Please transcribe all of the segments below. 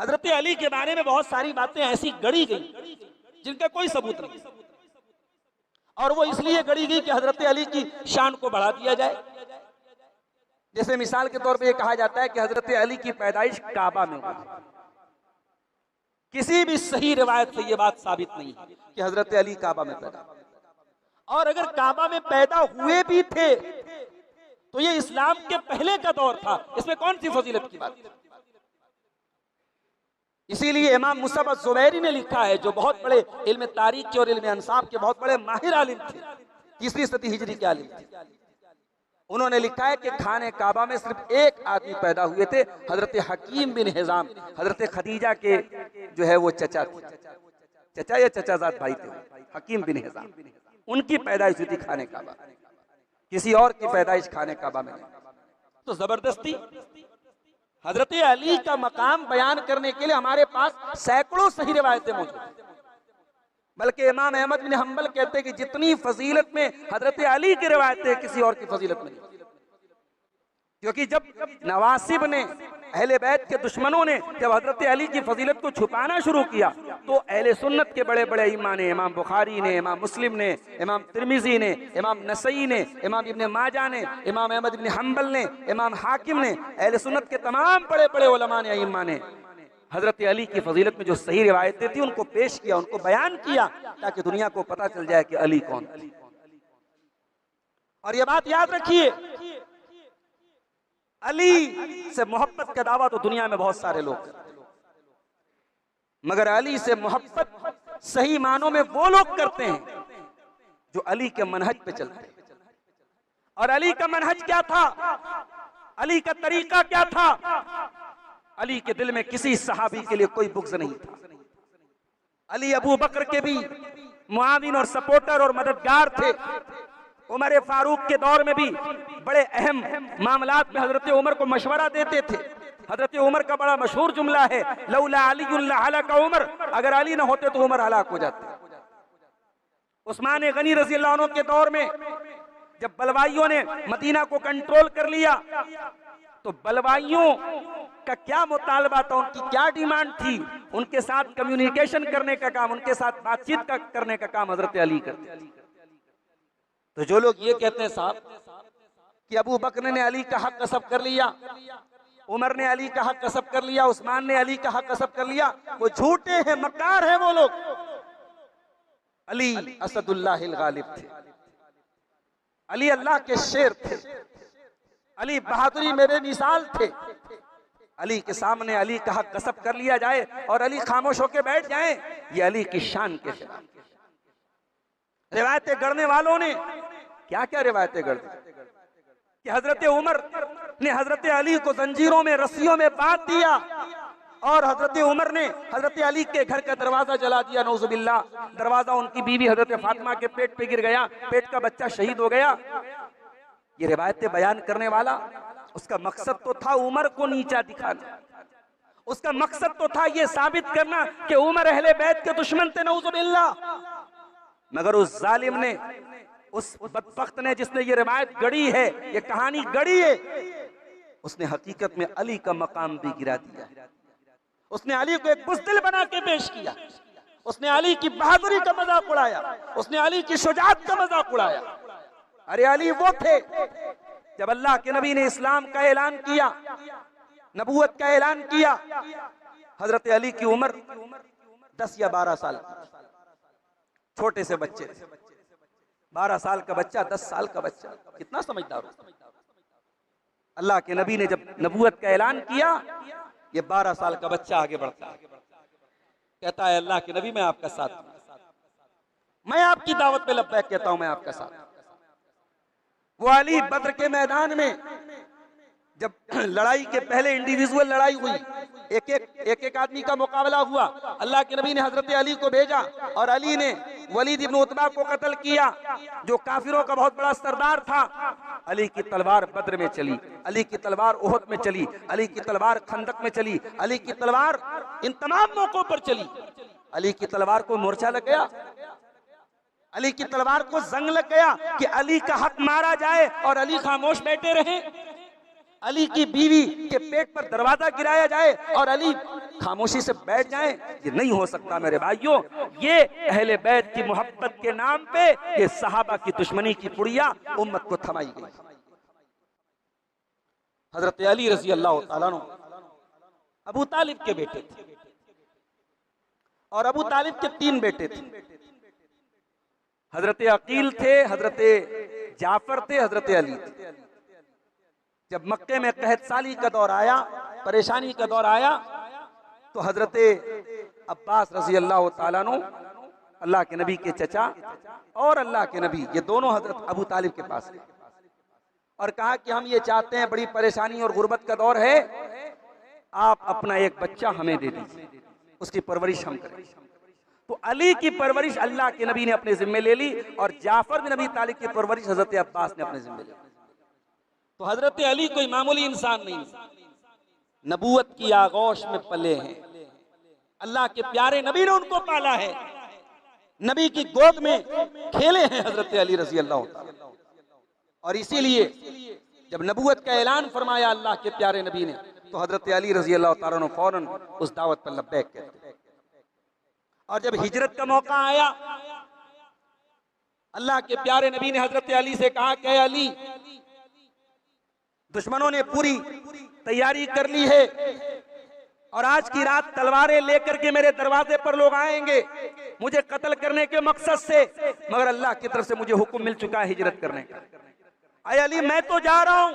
हजरत अली के बारे में बहुत सारी बातें ऐसी गढ़ी गई जिनका कोई सबूत नहीं, और वो इसलिए गढ़ी गई कि हजरत अली की शान को बढ़ा दिया जाए। जैसे मिसाल के तौर पे ये कहा जाता है कि हजरत अली की पैदाइश काबा में हुई। किसी भी सही रिवायत से ये बात साबित नहीं है कि हजरत अली काबा में पैदा, और अगर काबा में पैदा हुए भी थे तो ये इस्लाम के पहले का दौर था, इसमें कौन सी फजीलत की बात। इसीलिए इमाम मुसअब अज़-ज़ुबैरी ने लिखा है, जो बहुत बड़े इल्म तारीख के और इल्म अंसाब के बहुत बड़े माहिर आलिम थे, 3री सदी हिजरी के आलिम थे। उन्होंने लिखा है कि खाने काबा में सिर्फ एक आदमी पैदा हुए थे, हजरत हकीम बिन हिजाम, हजरत खदीजा के जो है वो चचा थे, चचा या चचाजाद भाई थे, हकीम बिन हिजाम, उनकी पैदाइश हुई थी खाने काबा, किसी और की पैदाइश खाने काबा में नहीं। तो जबरदस्ती हजरत अली का मकाम बयान करने के लिए हमारे पास सैकड़ों सही रिवायतें मौजूद हैं। बल्कि इमाम अहमद बिन हंबल कहते हैं कि जितनी फजीलत में हजरत अली की रिवायतें किसी और की फजीलत में नहीं, क्योंकि जब नवासिब ने, अहले बैत के दुश्मनों ने जब हजरत अली की फजीलत को छुपाना शुरू किया, तो अहले सुन्नत के बड़े बड़े इमाम ने, इमाम बुखारी ने, इमाम मुस्लिम ने, इमाम तिरमिजी ने, इमाम नसई ने, इमाम इब्न माजा ने, इमाम अहमद बिन हंबल ने, इमाम हाकिम ने, अहले सुन्नत के तमाम बड़े बड़े उलमा ने, इमाम ने हजरत अली की फजीलत में जो सही रिवायतें थी उनको पेश किया, उनको बयान किया, ताकि दुनिया को पता चल जाए कि अली कौन। और ये बात याद रखिए, अली से मोहब्बत का दावा तो दुनिया में बहुत सारे लोग करते हैं, मगर अली से मोहब्बत सही मानों में वो लोग करते हैं जो अली के मनहज पे चलते हैं। और अली का मनहज क्या था, अली का तरीका क्या था? अली के दिल में किसी सहाबी के लिए कोई बुग़्ज़ नहीं था। अली अबू बकर के भी मुआविन और सपोर्टर और मददगार थे। उमर फारूक के दौर में भी बड़े अहम मामलात में हजरत उमर को मशवरा देते थे। हजरत उमर का बड़ा मशहूर जुमला है, लौला अली हलक उमर, अगर अली ना होते तो उमर हलाक हो जाते। उस्मान गनी रज़ी अल्लाह अन्हु के दौर में जब बलवाइयों ने मदीना को कंट्रोल कर लिया, तो बलवाइयों का क्या मुतालबा था, उनकी क्या डिमांड थी, उनके साथ कम्युनिकेशन करने का काम, उनके साथ बातचीत करने का काम हजरत अली करते। तो जो लोग ये कहते हैं साहब कि अबू बकर ने अली का हक कसब कर लिया, उमर ने अली का हक कसब कर लिया, उस्मान ने अली का हक कसब कर लिया, वो झूठे हैं, मक्कार हैं वो लोग। अली असदुल्लाहिल गालिब थे, अली अल्लाह के शेर थे, अली बहादुरी में बेमिसाल थे। अली के सामने अली का हक कसब कर लिया जाए और अली खामोश होकर बैठ जाए, ये अली की शान के खिलाफ। रिवायतें गढ़ने वालों ने क्या क्या रिवायतें गढ़ दी कि हजरत उमर ने हजरत अली को जंजीरों में, रस्सियों में बांध दिया, और हजरत उमर ने हजरत अली के घर का दरवाजा जला दिया, नौजुबिल्लाह। दरवाजा उनकी बीवी हजरत फातिमा के पेट पे गिर गया, पेट का बच्चा शहीद हो गया। ये रिवायतें बयान करने वाला, उसका मकसद तो था उमर को नीचा दिखाना, उसका मकसद तो था ये साबित करना कि उमर अहले बैत के दुश्मन थे, नौजुबिल्लाह। मगर उस जालिम ने, उस बदबख्त ने, जिसने ये रिवायत गढ़ी है, ये कहानी गढ़ी है, उसने हकीकत में अली का मकाम भी गिरा दिया। उसने अली को एक बुज़दिल बना के पेश किया, उसने अली की बहादुरी का मजाक उड़ाया, उसने अली की शुजाअत का मजाक उड़ाया। अरे अली वो थे जब अल्लाह के नबी ने इस्लाम का ऐलान किया, नबूवत का ऐलान किया, हजरत अली की उम्र 10 या 12 साल, छोटे से बच्चे, 12 साल का बच्चा, 10 साल का बच्चा, कितना समझदार हो। अल्लाह के नबी ने जब नबूवत का ऐलान किया, ये 12 साल का बच्चा आगे बढ़ता है, कहता है अल्लाह के नबी मैं आपका साथ, मैं आपकी दावत पे लब्बैक कहता हूं, मैं आपका साथ। वो अली बद्र के मैदान में जब लड़ाई के पहले इंडिविजुअल लड़ाई हुई, एक एक आदमी का मुकाबला हुआ, अल्लाह के नबी ने हजरत अली को भेजा और अली ने वलीद इब्न उतबा को कत्ल किया, जो काफिरों का बहुत बड़ा सरदार था। अली की तलवार बद्र में चली, अली की तलवार उहद में चली, अली की तलवार खंदक में चली, अली की तलवार इन तमाम मौकों पर चली। अली की तलवार को मूर्छा लग गया, अली की तलवार को जंग लग गया कि अली का हक मारा जाए और अली खामोश बैठे रहे। अली की बीवी के पेट पर दरवाजा गिराया जाए और अली खामोशी से बैठ जाएं, ये नहीं हो सकता मेरे भाइयों। ये अहले बैत की मोहब्बत के नाम पे ये सहाबा की दुश्मनी की पुड़िया उम्मत को थमाई गई। हजरत अली रजी अल्लाह तआला अन्हु अबू तालिब के बेटे थे और अबू तालिब के 3 बेटे थे। हजरत अकील थे, हजरत जाफर थे, हजरत अली थे। जब मक्के में कहत साली का दौर आया, परेशानी का दौर आया, तो हजरत अब्बास रजी अल्लाह तआला अन्हु अल्लाह के नबी के चचा और अल्लाह के नबी ये दोनों हजरत अबू तालिब के पास गए और कहा कि हम ये चाहते हैं, बड़ी परेशानी और गुर्बत का दौर है, आप अपना एक बच्चा हमें दे दीजिए, उसकी परवरिश हम करें। तो अली की परवरिश अल्लाह के नबी ने अपने जिम्मे ले ली और जाफर बिन अबी तालिब की परवरिश हजरत अब्बास ने अपने जिम्मे ले ली। तो हजरत अली कोई मामूली इंसान नहीं, नबूवत की आगोश में पले हैं, अल्लाह के प्यारे नबी ने उनको पाला है, नबी की गोद में खेले हैं हजरत अली रजी अल्लाह तआला। और इसीलिए जब नबूवत का ऐलान फरमाया अल्लाह के प्यारे नबी ने, तो हजरत अली रजी अल्लाह तआला ने फौरन उस दावत पर लब्बैक कहते। और जब हिजरत का मौका आया, अल्लाह के प्यारे नबी ने हजरत अली से कहा कि अली, दुश्मनों ने पूरी तैयारी कर ली है और आज की रात तलवारें लेकर के मेरे दरवाजे पर लोग आएंगे मुझे कत्ल करने के मकसद से, मगर अल्लाह की तरफ से मुझे हुक्म मिल चुका है हिजरत करने का। अय अली, मैं तो जा रहा हूं,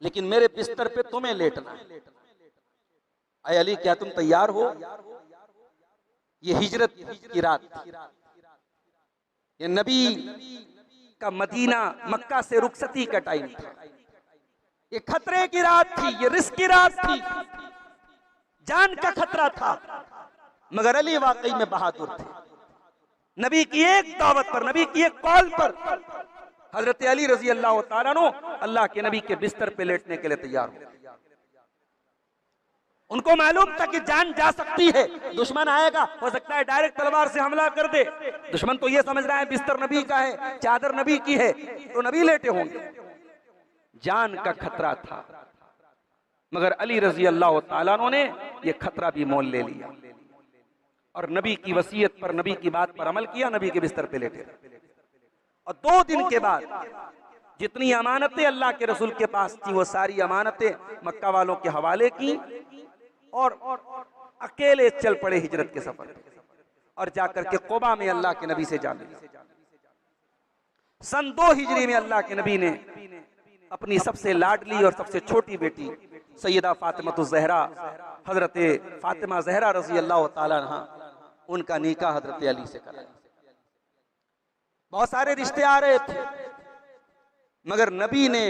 लेकिन मेरे बिस्तर पे तुम्हें लेटना है। अय अली, क्या तुम तैयार हो? ये हिजरत की रात, ये नबी का मदीना मक्का से रुखसती का टाइम था, ये खतरे की रात थी, ये रिस्क की रात थी, जान का खतरा था, मगर अली वाकई में बहादुर थे। नबी की एक दावत पर, नबी की एक कॉल पर हजरत अली रजी अल्लाह तआला अन्हु अल्लाह के नबी के बिस्तर पे लेटने के लिए तैयार हो। उनको मालूम था कि जान जा सकती है, दुश्मन आएगा, हो सकता है डायरेक्ट तलवार से हमला कर दे। दुश्मन तो ये समझ रहा है बिस्तर नबी का है, चादर नबी की है, तो नबी लेटे होंगे। जान का खतरा था, मगर अली रजी अल्लाह तआला अन्हु ने यह खतरा भी मोल ले लिया और नबी की वसीयत पर, नबी की बात पर अमल किया, नबी के बिस्तर पे लेटे। और 2 दिन के बाद जितनी अमानतें अल्लाह के रसूल के पास थी, वो सारी अमानतें मक्का वालों के हवाले की और अकेले चल पड़े हिजरत के सफर पे और जाकर के कुबा में अल्लाह के नबी से जा मिले। सन 2 हिजरी में अल्लाह के नबी ने अपनी सबसे लाडली और सबसे छोटी बेटी सैयदा फातिमातुज़ ज़हरा, हजरत फातिमा ज़हरा रजी अल्लाह तआला अन्हा, उनका निकाह हजरत अली से कराया। बहुत सारे रिश्ते आ रहे थे, मगर नबी ने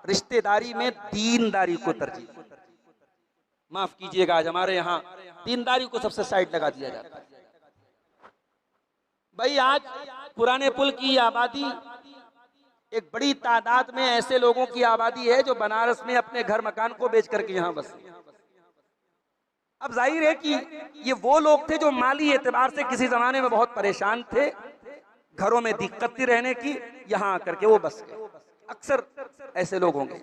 रिश्तेदारी में दीनदारी को तरजीह। माफ कीजिएगा, आज हमारे यहाँ दीनदारी को सबसे साइड लगा दिया जाता है। भाई, आज पुराने पुल की आबादी, एक बड़ी तादाद में ऐसे लोगों की आबादी है जो बनारस में अपने घर मकान को बेच करके यहाँ बसे। अब जाहिर है कि ये वो लोग थे जो माली एतबार से किसी जमाने में बहुत परेशान थे, घरों में दिक्कत थी रहने की, यहाँ आकर के वो बस गए। अक्सर ऐसे लोग होंगे।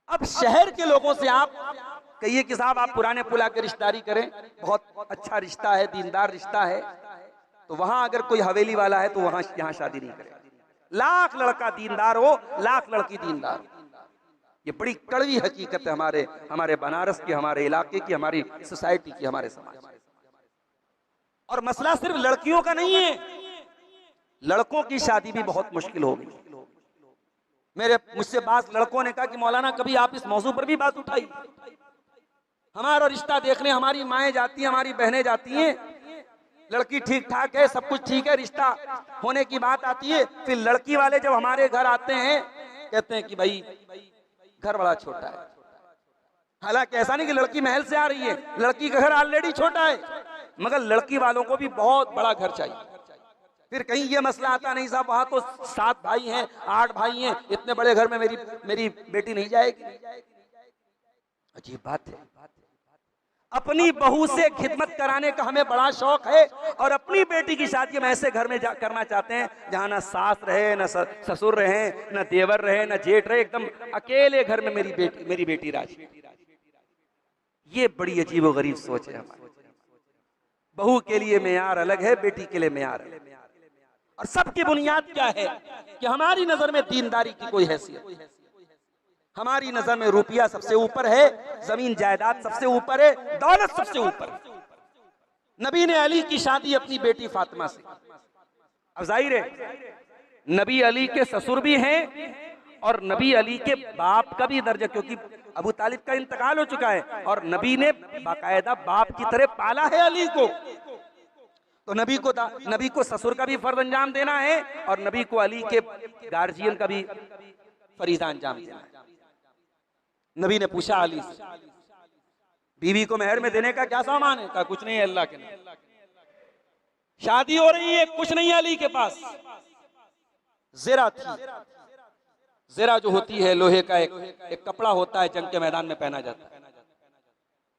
अब शहर के लोगों से आप कहिए कि साहब आप पुराने पुला के रिश्तेदारी करें, बहुत अच्छा रिश्ता है, दीनदार रिश्ता है, तो वहां अगर कोई हवेली वाला है तो वहां यहाँ शादी नहीं करेगा। लाख लड़का दीनदार हो, लाख लड़की दीनदार। ये बड़ी कड़वी हकीकत है हमारे बनारस की, हमारे इलाके की, हमारी सोसाइटी की, हमारे समाज। और मसला सिर्फ लड़कियों का नहीं है, लड़कों की शादी भी बहुत मुश्किल हो गई। मुझसे बात लड़कों ने कहा कि मौलाना कभी आप इस मौजू पर भी बात उठाई। हमारा रिश्ता देखने हमारी माएँ जाती हैं, हमारी बहनें जाती हैं, लड़की ठीक ठाक है, सब कुछ ठीक है, रिश्ता होने की बात आती है, फिर लड़की वाले जब हमारे घर आते हैं कहते हैं कि भाई घर बड़ा छोटा है। हालांकि ऐसा नहीं कि लड़की महल से आ रही है, लड़की का घर ऑलरेडी छोटा है, मगर लड़की वालों को भी बहुत बड़ा घर चाहिए। फिर कहीं ये मसला आता नहीं साहब वहां तो 7 भाई हैं, 8 भाई हैं, इतने बड़े घर में मेरी बेटी नहीं जाएगी। अजीब बात है। अपनी बहू से खिदमत कराने का हमें बड़ा शौक है और अपनी बेटी की शादी हम ऐसे घर में करना चाहते हैं जहां ना सास रहे, ना ससुर रहे, ना देवर रहे, ना जेठ रहे, एकदम अकेले घर में मेरी बेटी राजी। ये बड़ी अजीब गरीब सोच है हमारी। बहू के लिए मेयार अलग है, बेटी के लिए मेयार अलग है। और सबकी बुनियाद क्या है कि हमारी नजर में दीनदारी की कोई हैसियत, हमारी नजर में रुपया सबसे ऊपर है, जमीन जायदाद सबसे ऊपर है, दौलत सबसे ऊपर है। नबी ने अली की शादी अपनी बेटी फातिमा से, अब जाहिर है नबी अली के ससुर भी हैं और नबी अली के बाप का भी दर्जा, क्योंकि अबू तालिब का इंतकाल हो चुका है और नबी ने बाकायदा बाप की तरह पाला है अली को, तो नबी को ससुर का भी फर्ज अंजाम देना है और नबी को अली के गार्जियन का भी फरीजा अंजाम देना है। नबी ने पूछा अली से, बीवी को मेहर में देने का क्या सामान है? कहा कुछ नहीं है अल्लाह के नाम। शादी हो रही है, कुछ नहीं है अली के पास। ज़ेरा थी, ज़ेरा जो होती है लोहे का एक कपड़ा होता है, जंग के मैदान में पहना जाता है।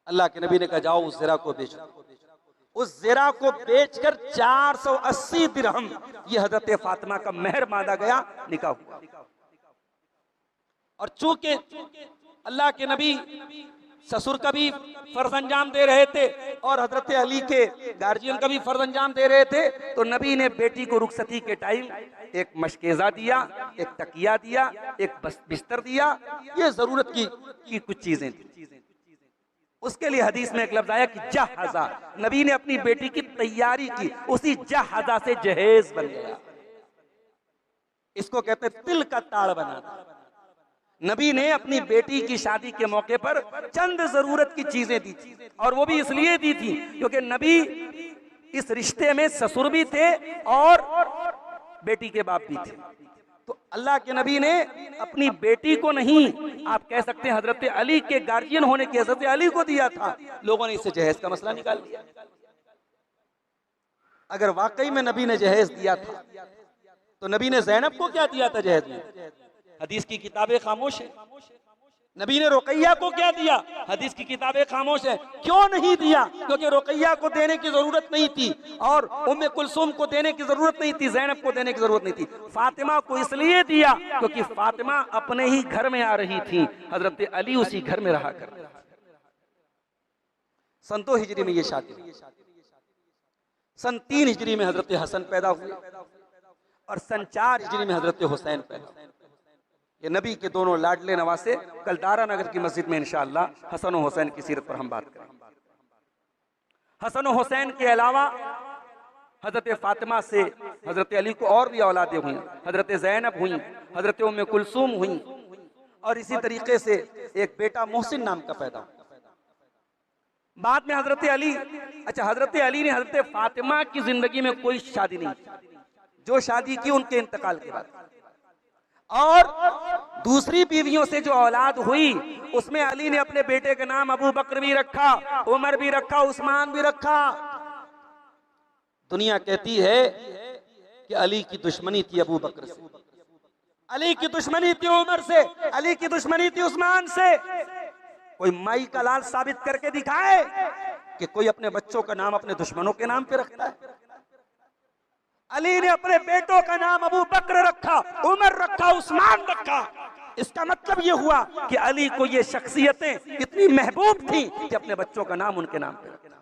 अल्लाह के नबी ने कहा जाओ उस ज़ेरा को बेचो। उस ज़ेरा को बेचकर 480 दिरहम ये हजरत फातिमा का मेहर बांधा गया, निकाह हुआ। और चूंकि अल्लाह के नबी ससुर का भी फर्ज अंजाम दे रहे थे और हजरत अली के गार्जियन का भी फर्ज अंजाम दे रहे थे, तो नबी ने बेटी को रुखसती के टाइम एक मशकेजा दिया, एक तकिया दिया, एक बिस्तर दिया, ये जरूरत की कुछ चीजें थी। उसके लिए हदीस में एक लफ्ज आया कि जहाजा, नबी ने अपनी बेटी की तैयारी की, उसी जहाजा से जहेज बन गया। इसको कहते हैं तिल का ताड़ बनाना। नबी ने अपनी बेटी की शादी के मौके पर चंद जरूरत की चीजें दी थी, और वो भी इसलिए दी थी क्योंकि नबी इस रिश्ते में ससुर भी थे और बेटी के बाप भी थे। तो अल्लाह के नबी ने अपनी बेटी को नहीं, आप कह सकते हैं हजरत अली के गार्जियन होने की हजरत अली को दिया था। लोगों ने इससे जहेज का मसला निकाल दिया। अगर वाकई में नबी ने जहेज दिया था तो नबी ने ज़ैनब को क्या दिया था जहेज में? हदीस की किताबें खामोश है। नबी ने रुकैया को क्या दिया? हदीस की किताबें खामोश है। क्यों नहीं दिया? क्योंकि रुकैया को देने की जरूरत नहीं थी और उम्मे कुलसूम को देने की जरूरत नहीं थी, ज़ैनब को देने की जरूरत नहीं थी। फातिमा को इसलिए दिया क्योंकि फातिमा अपने ही घर में आ रही थी, हजरत अली उसी घर में रहा कर। सन 2 हिजरी में ये शादी हुई। सन 3 हिजरी में हजरत हसन पैदा हुए और सन 4 हिजरी में हजरत हुसैन पैदा हुए। ये नबी के दोनों लाडले नवासे। कल दारा नगर की मस्जिद में इंशाअल्लाह हसन और हुसैन की सीरत पर हम बात करेंगे। हसन और हुसैन के अलावा हजरत फातिमा से हजरत अली को और भी औलादें हुई, हजरत ज़ैनब हुई, हजरत उम्मे कुलसूम हुई, और इसी तरीके से एक बेटा मोहसिन नाम का पैदा हुआ। बाद में हजरत अली, अच्छा हजरत अली ने हजरत फातिमा की जिंदगी में कोई शादी नहीं की, जो शादी की उनके इंतकाल के बाद, और दूसरी बीवियों से जो औलाद हुई उसमें अली ने अपने बेटे का नाम अबू बकर भी रखा, उमर भी रखा, उस्मान भी रखा। दुनिया कहती है कि अली की दुश्मनी थी अबू बकर से, अली की दुश्मनी थी उमर से, अली की दुश्मनी थी उस्मान से। कोई माई का लाल साबित करके दिखाए कि कोई अपने बच्चों का नाम अपने दुश्मनों के नाम पे रखता है। अली ने अपने बेटों का नाम अबू बकर रखा, उमर रखा, उस्मान रखा। इसका मतलब यह हुआ कि अली को ये शख्सियतें इतनी महबूब थी कि अपने बच्चों का नाम उनके नाम पे रखा।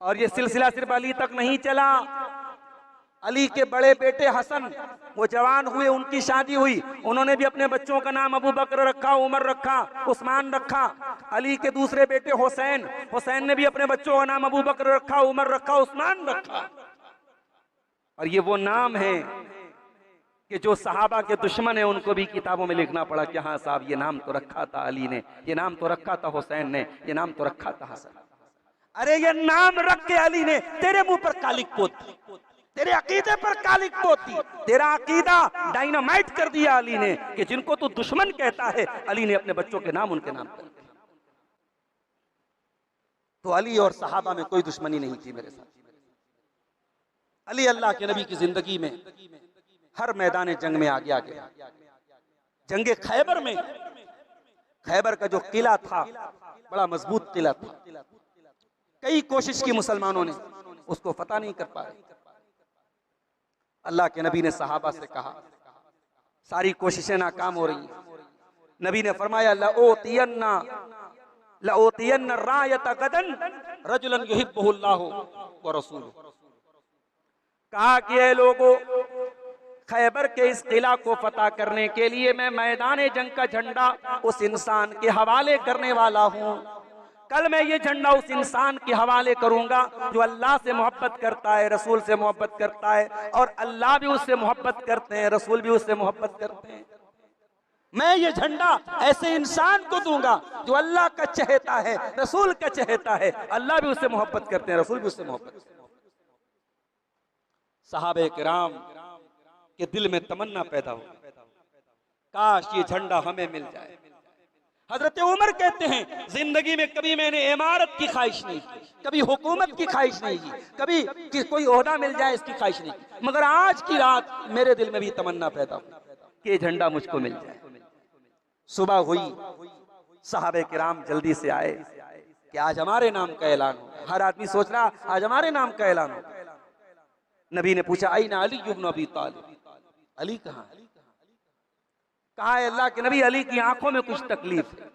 और ये सिलसिला सिर्फ अली तक नहीं चला। अली के बड़े बेटे हसन, वो जवान हुए, उनकी शादी हुई, उन्होंने भी अपने बच्चों का नाम अबू बकर रखा, उमर रखा, उस्मान रखा। अली के दूसरे बेटे हुसैन, हुसैन ने भी अपने बच्चों का नाम अबू बकर रखा, उमर रखा, उस्मान रखा। और ये वो नाम है कि जो सहाबा के दुश्मन है उनको भी किताबों में लिखना पड़ा कि हाँ साहब ये नाम तो रखा था अली ने, ये नाम तो रखा था हुसैन ने, ये नाम तो रखा था हसन। अरे ये नाम रख के अली ने तेरे मुंह पर कालिक पोती, तेरे अकीदे पर कालिक पोती, तेरा अकीदा डायनामाइट कर दिया अली ने कि जिनको तू दुश्मन कहता है अली ने अपने बच्चों के नाम उनके नाम पर। तो अली और सहाबा में कोई दुश्मनी नहीं थी मेरे साथ। अली अल्लाह के नबी की जिंदगी में हर मैदान जंग में आगे आगे। जंगे खैबर में, खैबर का जो किला था बड़ा मजबूत किला था, कई कोशिश की मुसलमानों ने, उसको फतह नहीं कर पाए। अल्लाह के नबी ने सहाबा से कहा, सारी कोशिशें नाकाम हो रही हैं। नबी ने फरमाया लओतियन्ना रायत गदन रजुलन युहिब्बुहुल्लाहु व रसूलुहु। कहा कि ऐ लोगों, खैबर के इस किला को फतह करने के लिए मैं मैदान जंग का झंडा उस इंसान के हवाले करने वाला हूँ। कल मैं ये झंडा उस इंसान के हवाले करूंगा जो अल्लाह से मोहब्बत करता है, रसूल से मोहब्बत करता है, और अल्लाह भी उससे मोहब्बत करते हैं, रसूल भी उससे मोहब्बत करते हैं। मैं ये झंडा ऐसे इंसान को दूंगा जो अल्लाह का चहेता है, रसूल का चहेता है, अल्लाह भी उससे मोहब्बत करते हैं, रसूल भी उससे मोहब्बत करते हैं। सहाबे किराम के दिल में तमन्ना पैदा हो, काश ये झंडा हमें मिल जाए। हजरत उमर कहते हैं, जिंदगी में कभी मैंने इमारत की ख्वाहिश नहीं की, कभी हुकूमत की ख्वाहिश नहीं की, कभी कि कोई ओहदा मिल जाए इसकी ख्वाहिश नहीं की, मगर आज की रात मेरे दिल में भी तमन्ना पैदा हो कि झंडा मुझको मिल जाए। सुबह हुई, सहाबे किराम जल्दी से आए कि आज हमारे नाम का ऐलान हो। हर आदमी सोच रहा आज हमारे नाम का ऐलान हो। नबी ने पूछा, आईना अली इब्न अबी तालिब, अली कहाँ है? कहा है अल्लाह के नबी, अली की आंखों में कुछ तकलीफ है।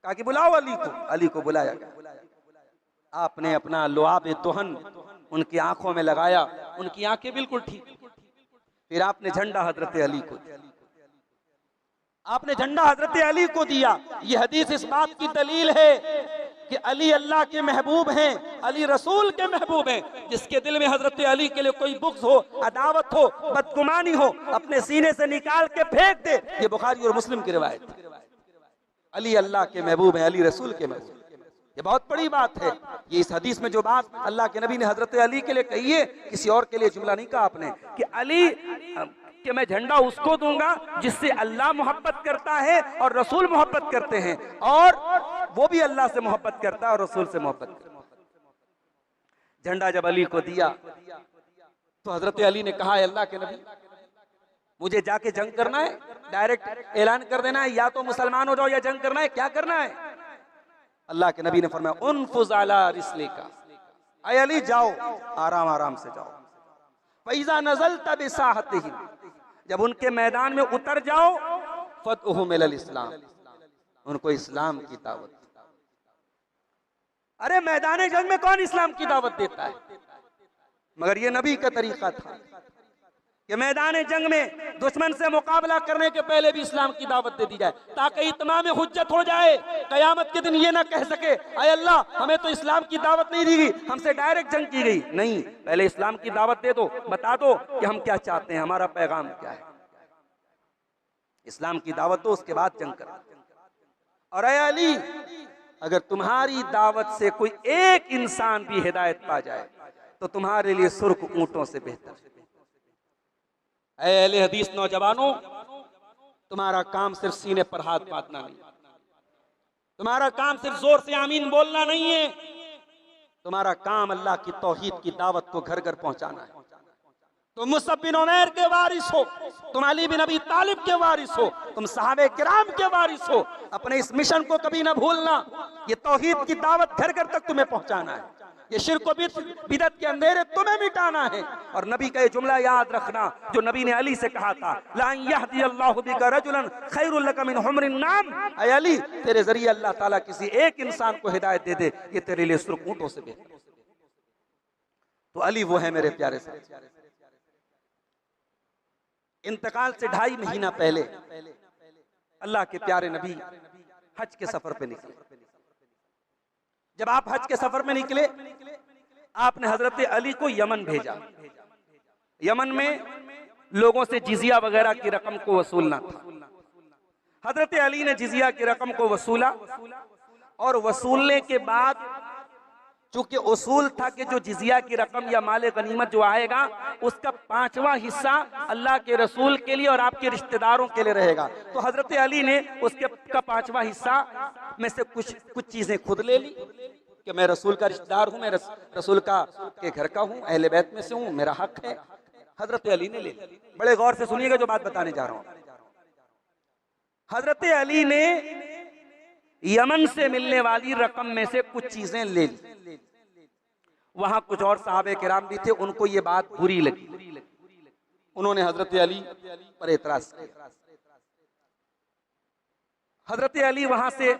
कहा कि बुलाओ अली को। अली को बुलाया गया। आपने अपना लुआब तुहन उनकी आंखों में लगाया, उनकी आंखें बिल्कुल ठीक। फिर आपने झंडा हजरत अली को दिया। आपने झंडा हजरत अली को दिया। यह हदीस इस बात की दलील है कि अली अल्लाह के महबूब हैं, अली रसूल के महबूब हैं। जिसके दिल में हजरत अली के लिए कोई बुग़्ज़ हो, अदावत हो, बदगुमानी हो, अपने सीने से निकाल के फेंक दे। ये बुखारी और मुस्लिम की रिवायत है। अली अल्लाह के महबूब हैं, अली रसूल के महबूब। ये बहुत बड़ी बात है। ये इस हदीस में जो बात अल्लाह के नबी ने हजरत अली के लिए कही है, किसी और के लिए जुमला नहीं कहा आपने कि अली कि मैं झंडा उसको दूंगा जिससे अल्लाह मोहब्बत करता है और रसूल मोहब्बत करते हैं, और वो भी अल्लाह से मोहब्बत करता है और रसूल से मोहब्बत करता है। झंडा जब अली को दिया तो हजरत अली ने कहा, अल्लाह के नबी, मुझे जाके जंग करना है, डायरेक्ट ऐलान कर देना है, या तो मुसलमान हो जाओ या जंग करना है, क्या करना है? अल्लाह के नबी ने फरमाया, उनफुज अला रिस्लिका, ऐ अली जाओ, आराम आराम से जाओ। फैज़ा नज़लत बिसाहतिहिम, जब उनके मैदान में उतर जाओ, फतहुम इलल इस्लाम, उनको इस्लाम की दावत। अरे मैदान जंग में कौन इस्लाम की दावत देता है? मगर ये नबी का तरीका था कि मैदान जंग में दुश्मन से मुकाबला करने के पहले भी इस्लाम की दावत दे दी जाए, ताकि इत्माम हुज्जत हो जाए। कयामत के दिन ये ना कह सके, अय अल्लाह हमें तो इस्लाम की दावत नहीं दी गई, हमसे डायरेक्ट जंग की गई। नहीं, पहले इस्लाम की दावत दे दो, बता दो कि हम क्या चाहते हैं, हमारा पैगाम क्या है। इस्लाम की दावत दो, उसके बाद जंग करो। और अय अली, अगर तुम्हारी दावत से कोई एक इंसान भी हिदायत पा जाए तो तुम्हारे लिए सुर्ख ऊंटों से बेहतर है। अहले हदीस नौजवानों, तुम्हारा काम सिर्फ सीने पर हाथ बांधना नहीं, तुम्हारा काम सिर्फ जोर से आमीन बोलना नहीं है, तुम्हारा काम अल्लाह की तौहीद की दावत को घर घर पहुंचाना है। तुम मुसअब बिन उमैर के वारिस हो, तुम अली बिन अबी तालिब के वारिस हो, तुम सहाबे किराम के वारिस हो। अपने इस मिशन को कभी ना भूलना। ये तौहीद की दावत घर घर तक तुम्हें पहुंचाना है। ये शिर्क बिदअत के अंधेरे तुम्हें मिटाना है। और नबी का ये जुमला याद रखना जो नबी ने अली से कहा था, ला यहदी अल्लाहु बिका रजुलन खैरुल लका मिन हुमरिन नाम। ऐ अली, तेरे जरिए अल्लाह ताला किसी एक इंसान को हिदायत दे दे, ये तेरे लिए सुर्ख ऊंटों से बेहतर। तो अली वो है मेरे प्यारे साथी। इंतकाल से 2.5 महीना पहले अल्लाह के प्यारे नबी हज के सफर पे निकले। जब आप हज के सफर में निकले, आपने हजरत अली को यमन भेजा। यमन में लोगों से जिजिया वगैरह की रकम को वसूलना था। हजरत अली ने जिजिया की रकम को वसूला, और वसूलने के बाद चूंकि उसूल था कि जो जिजिया की रकम या माले गनीमत जो आएगा उसका 5वां हिस्सा अल्लाह के रसूल के लिए और आपके रिश्तेदारों के लिए रहेगा। तो हजरत अली ने उसके का 5वां हिस्सा में से कुछ चीजें खुद ले ली कि मैं रसूल का रिश्तेदार हूं, मैं रसूल का के घर का हूं, अहले बैत में से हूं, मेरा हक है। हजरत अली ने ले ली। बड़े गौर से सुनिएगा जो बात बताने जा रहा हूं। हजरत अली ने यमन से मिलने वाली रकम में से कुछ चीजें ले ली। वहां कुछ और साहबे किराम भी थे, उनको ये बात बुरी लगी, उन्होंने हजरत अली पर एतराज किया। हजरत अली वहां से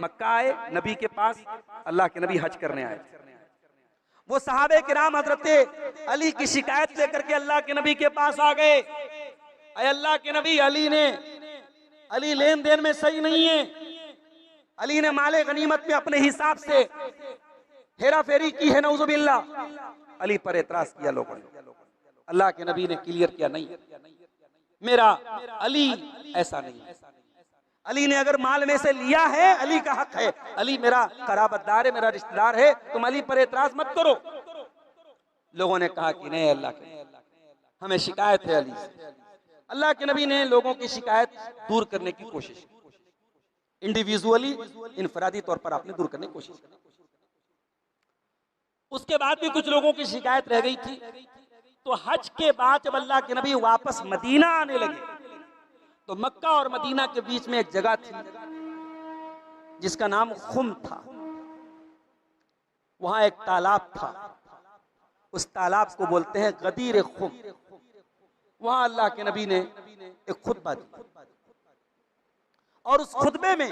मक्का आए, नबी के पास, अल्लाह के नबी हज करने आए। वो साहबे किराम हजरत अली की शिकायत लेकर के अल्लाह के नबी के पास आ गए। अल्लाह के नबी, अली लेन देन में सही नहीं है, अली ने माले गनीमत में अपने हिसाब से हेरा फेरी की है, नऊजुबिल्लाह। अली पर एतराज किया लोगों ने। अल्लाह के नबी ने क्लियर किया, नहीं, मेरा अली ऐसा नहीं है। अली ने अगर माल में से लिया है, अली का हक है, अली मेरा कराबतदार है, मेरा रिश्तेदार है, तुम अली पर एतराज मत करो। लोगों ने कहा कि नहीं, अल्लाह के हमें शिकायत है अली से। अल्लाह के नबी ने लोगों की शिकायत दूर करने की कोशिश की, इंडिविजुअली, इनफरादी तौर पर आपने दूर करने की कोशिश की। उसके बाद भी कुछ लोगों की शिकायत रह गई थी। तो हज के बाद जब अल्लाह के नबी वापस मदीना आने लगे, तो मक्का और मदीना के बीच में एक जगह थी जिसका नाम खुम था। वहां एक तालाब था, उस तालाब को बोलते हैं गदीर खुम। वहां अल्लाह के नबी ने एक खुतबा दी, और उस खुतबे में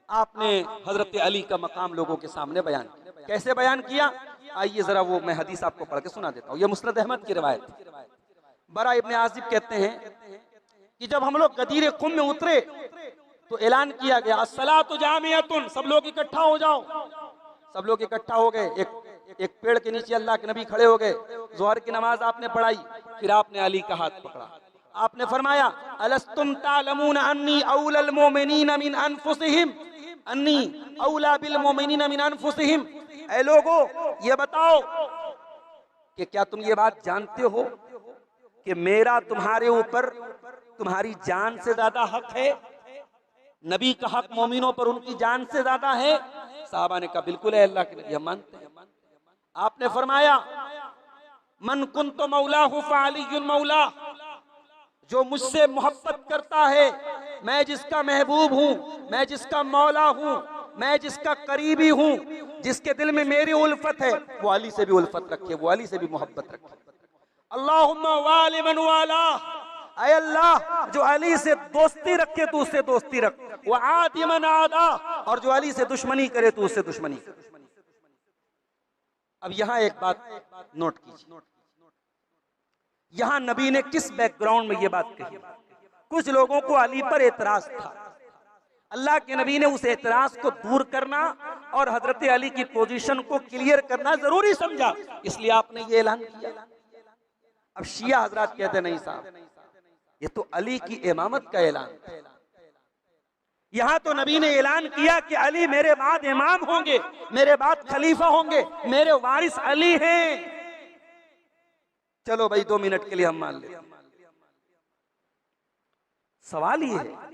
आपने हजरत अली का मकाम लोगों के सामने बयान किया। कैसे बयान किया, आइए जरा वो मैं हदीस आपको पढ़ के सुना देता हूँ। ये मुस्नद अहमद की रिवायत है। बरा इब्ने आजिब कहते हैं कि जब हम लोग गदीर खुम में उतरे तो ऐलान किया गया, अस्सलातु जामियतुन, सब लोग इकट्ठा हो जाओ। सब लोग इकट्ठा हो गए। एक पेड़ के नीचे अल्लाह के नबी खड़े हो गए। जोहर की नमाज आपने पढ़ाई, फिर आपने अली का हाथ पकड़ा, आपने फरमाया, अलस्तुम तालमून अन्नी औलल मोमिनीन मिन अनफुसिहिम, अन्नी औला बिल मोमिनीन मिन अनफुसिहिम। ऐ लोगो, ये बताओ कि क्या तुम ये बात जानते हो कि मेरा तुम्हारे ऊपर तुम्हारी जान से ज्यादा हक है? नबी का हक मोमिनों पर उनकी जान से ज्यादा है। साहबा ने कहा, बिल्कुल है अल्लाह के नबी, हम मानते हैं। आपने फरमाया, मन कुन्तो मौलाहु फअलियुन मौला, जो मुझसे मोहब्बत करता है, मैं जिसका महबूब हूँ, मैं जिसका मौला हूँ, मैं जिसका करीबी हूँ, जिसके दिल में मेरी उल्फत है, वो अली से भी उल्फत रखे, वो अली से भी मोहब्बत रखे। अल्लाहुम्मा वाली मन वाला, ऐ अल्लाह जो अली से दोस्ती रखे तो उससे दोस्ती रख, वो आदि मन आदा, और जो अली से दुश्मनी करे तो उससे दुश्मनी करे। अब यहां एक बात नोट कीजिए, यहां नबी ने किस बैकग्राउंड में ये बात कही। कुछ लोगों को अली पर एतराज था, अल्लाह के नबी ने उस एतराज को दूर करना और हजरत अली की पोजीशन को क्लियर करना जरूरी समझा, इसलिए आपने ये ऐलान किया। अब शिया हजरात कहते नहीं साहब, ये तो अली की इमामत का ऐलान। यहां तो नबी ने ऐलान किया कि अली मेरे बाद इमाम होंगे, मेरे बाद खलीफा होंगे, मेरे वारिस अली हैं। चलो भाई 2 मिनट के लिए हम मान लेते। सवाल ये है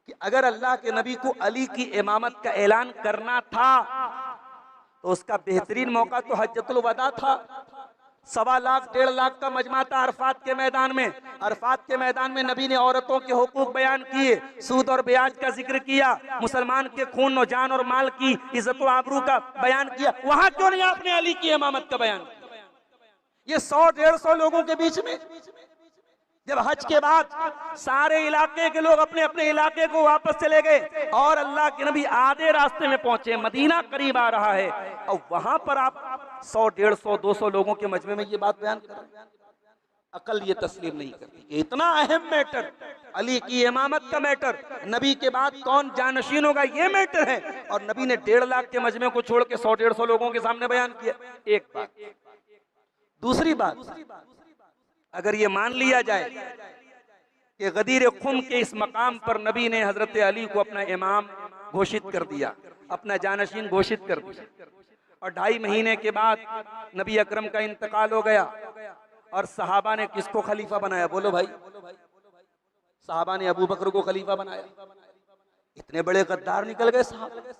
कि अगर अल्लाह के नबी को अली की इमामत का ऐलान करना था तो उसका बेहतरीन मौका तो हज्जतुल वदा था। 1.25 लाख 1.5 लाख का मजमा था अरफात के मैदान में। अरफात के मैदान में नबी ने औरतों के हुकूक बयान किए, सूद और ब्याज का जिक्र किया, मुसलमान के खून और जान और माल की इज्जत व आबरू का बयान किया। वहां क्यों नहीं आपने अली की इमामत का बयान किया? ये 100-150 लोगों के बीच में, जब हज के बाद सारे इलाके के लोग अपने अपने इलाके को वापस चले गए और अल्लाह के नबी आधे रास्ते में पहुंचे, मदीना करीब आ रहा है, और वहां पर आप 100-150-200 लोगों के मजमे में ये बात बयान कर रहे हैं। अकल ये तस्लीम नहीं करती कि इतना अहम मैटर, अली की इमामत का मैटर, नबी के बाद कौन जानशीन होगा ये मैटर है, और नबी ने 1.5 लाख के मजमे को छोड़ के 100-150 लोगों के सामने बयान किया। एक बात। दूसरी बात, अगर ये मान लिया जाए कि गदीर खुम के इस मकाम पर नबी ने हजरत अली को अपना इमाम घोषित कर दिया, अपना जानशीन घोषित कर दिया, और 2.5 महीने के बाद नबी अकरम का इंतकाल हो गया, और सहाबा ने किसको खलीफा बनाया? बोलो भाई। सहाबा ने अबू बकर को खलीफा बनाया। इतने बड़े गद्दार निकल गए साहब।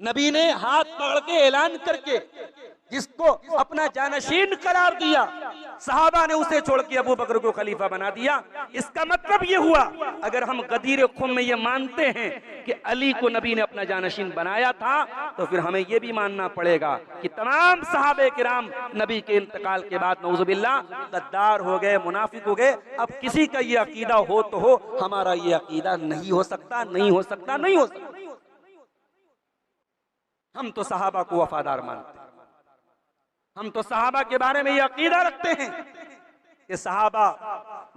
नबी ने हाथ पकड़ के ऐलान करके जिसको अपना जानशीन करार दिया, सहाबा ने उसे छोड़ के अबू बकर को खलीफा बना दिया। इसका मतलब ये हुआ, अगर हम गदीर खुम में ये मानते हैं कि अली को नबी ने अपना जानशीन बनाया था, तो फिर हमें ये भी मानना पड़ेगा कि तमाम सहाबे किराम नबी के इंतकाल के बाद नऊजुबिल्लाह गद्दार हो गए, मुनाफिक हो गए। अब किसी का ये अकीदा हो तो हो, हमारा ये अकीदा नहीं हो सकता, नहीं हो सकता, नहीं हो सकता। हम तो सहाबा को वफादार मानते हैं, हम तो सहाबा के बारे में ये अकीदा रखते हैं कि सहाबा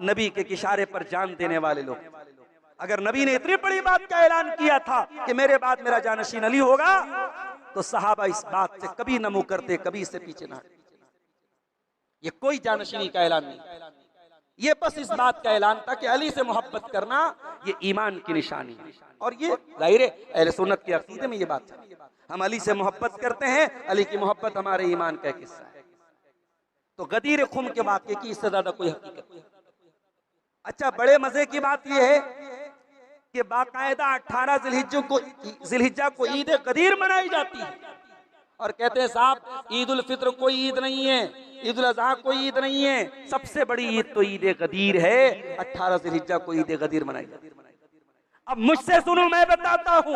नबी के इशारे पर जान देने वाले लोग। अगर नबी ने इतनी बड़ी बात का ऐलान किया था कि मेरे बाद मेरा जानशीन अली होगा, तो सहाबा इस बात से कभी न मुंह करते, कभी इससे पीछे ना हटते। ये कोई जानशीनी का ऐलान नहीं, ये बस इस बात का ऐलान था कि अली से मोहब्बत करना ये ईमान की निशानी है। और ये जाहिर है अहले सुन्नत के अकीदे में ये बात है, हम अली से मोहब्बत करते हैं, अली की मोहब्बत हमारे ईमान का एक हिस्सा है। तो गदीर खुम के वाक़े की इससे ज्यादा कोई हकीकत नहीं। अच्छा, बड़े मजे की बात यह है कि बाकायदा 18 जिलहिज्जा को ईद गदीर मनाई जाती है, और कहते हैं साहब ईद उल फित्र कोई ईद नहीं है, ईद उल अज़हा कोई ईद नहीं है, सबसे बड़ी ईद तो ईद गदीर है। 18 जिलहिज्जा को ईद गदीर मनाई जाती है। अब मुझसे सुनो, मैं बताता हूँ,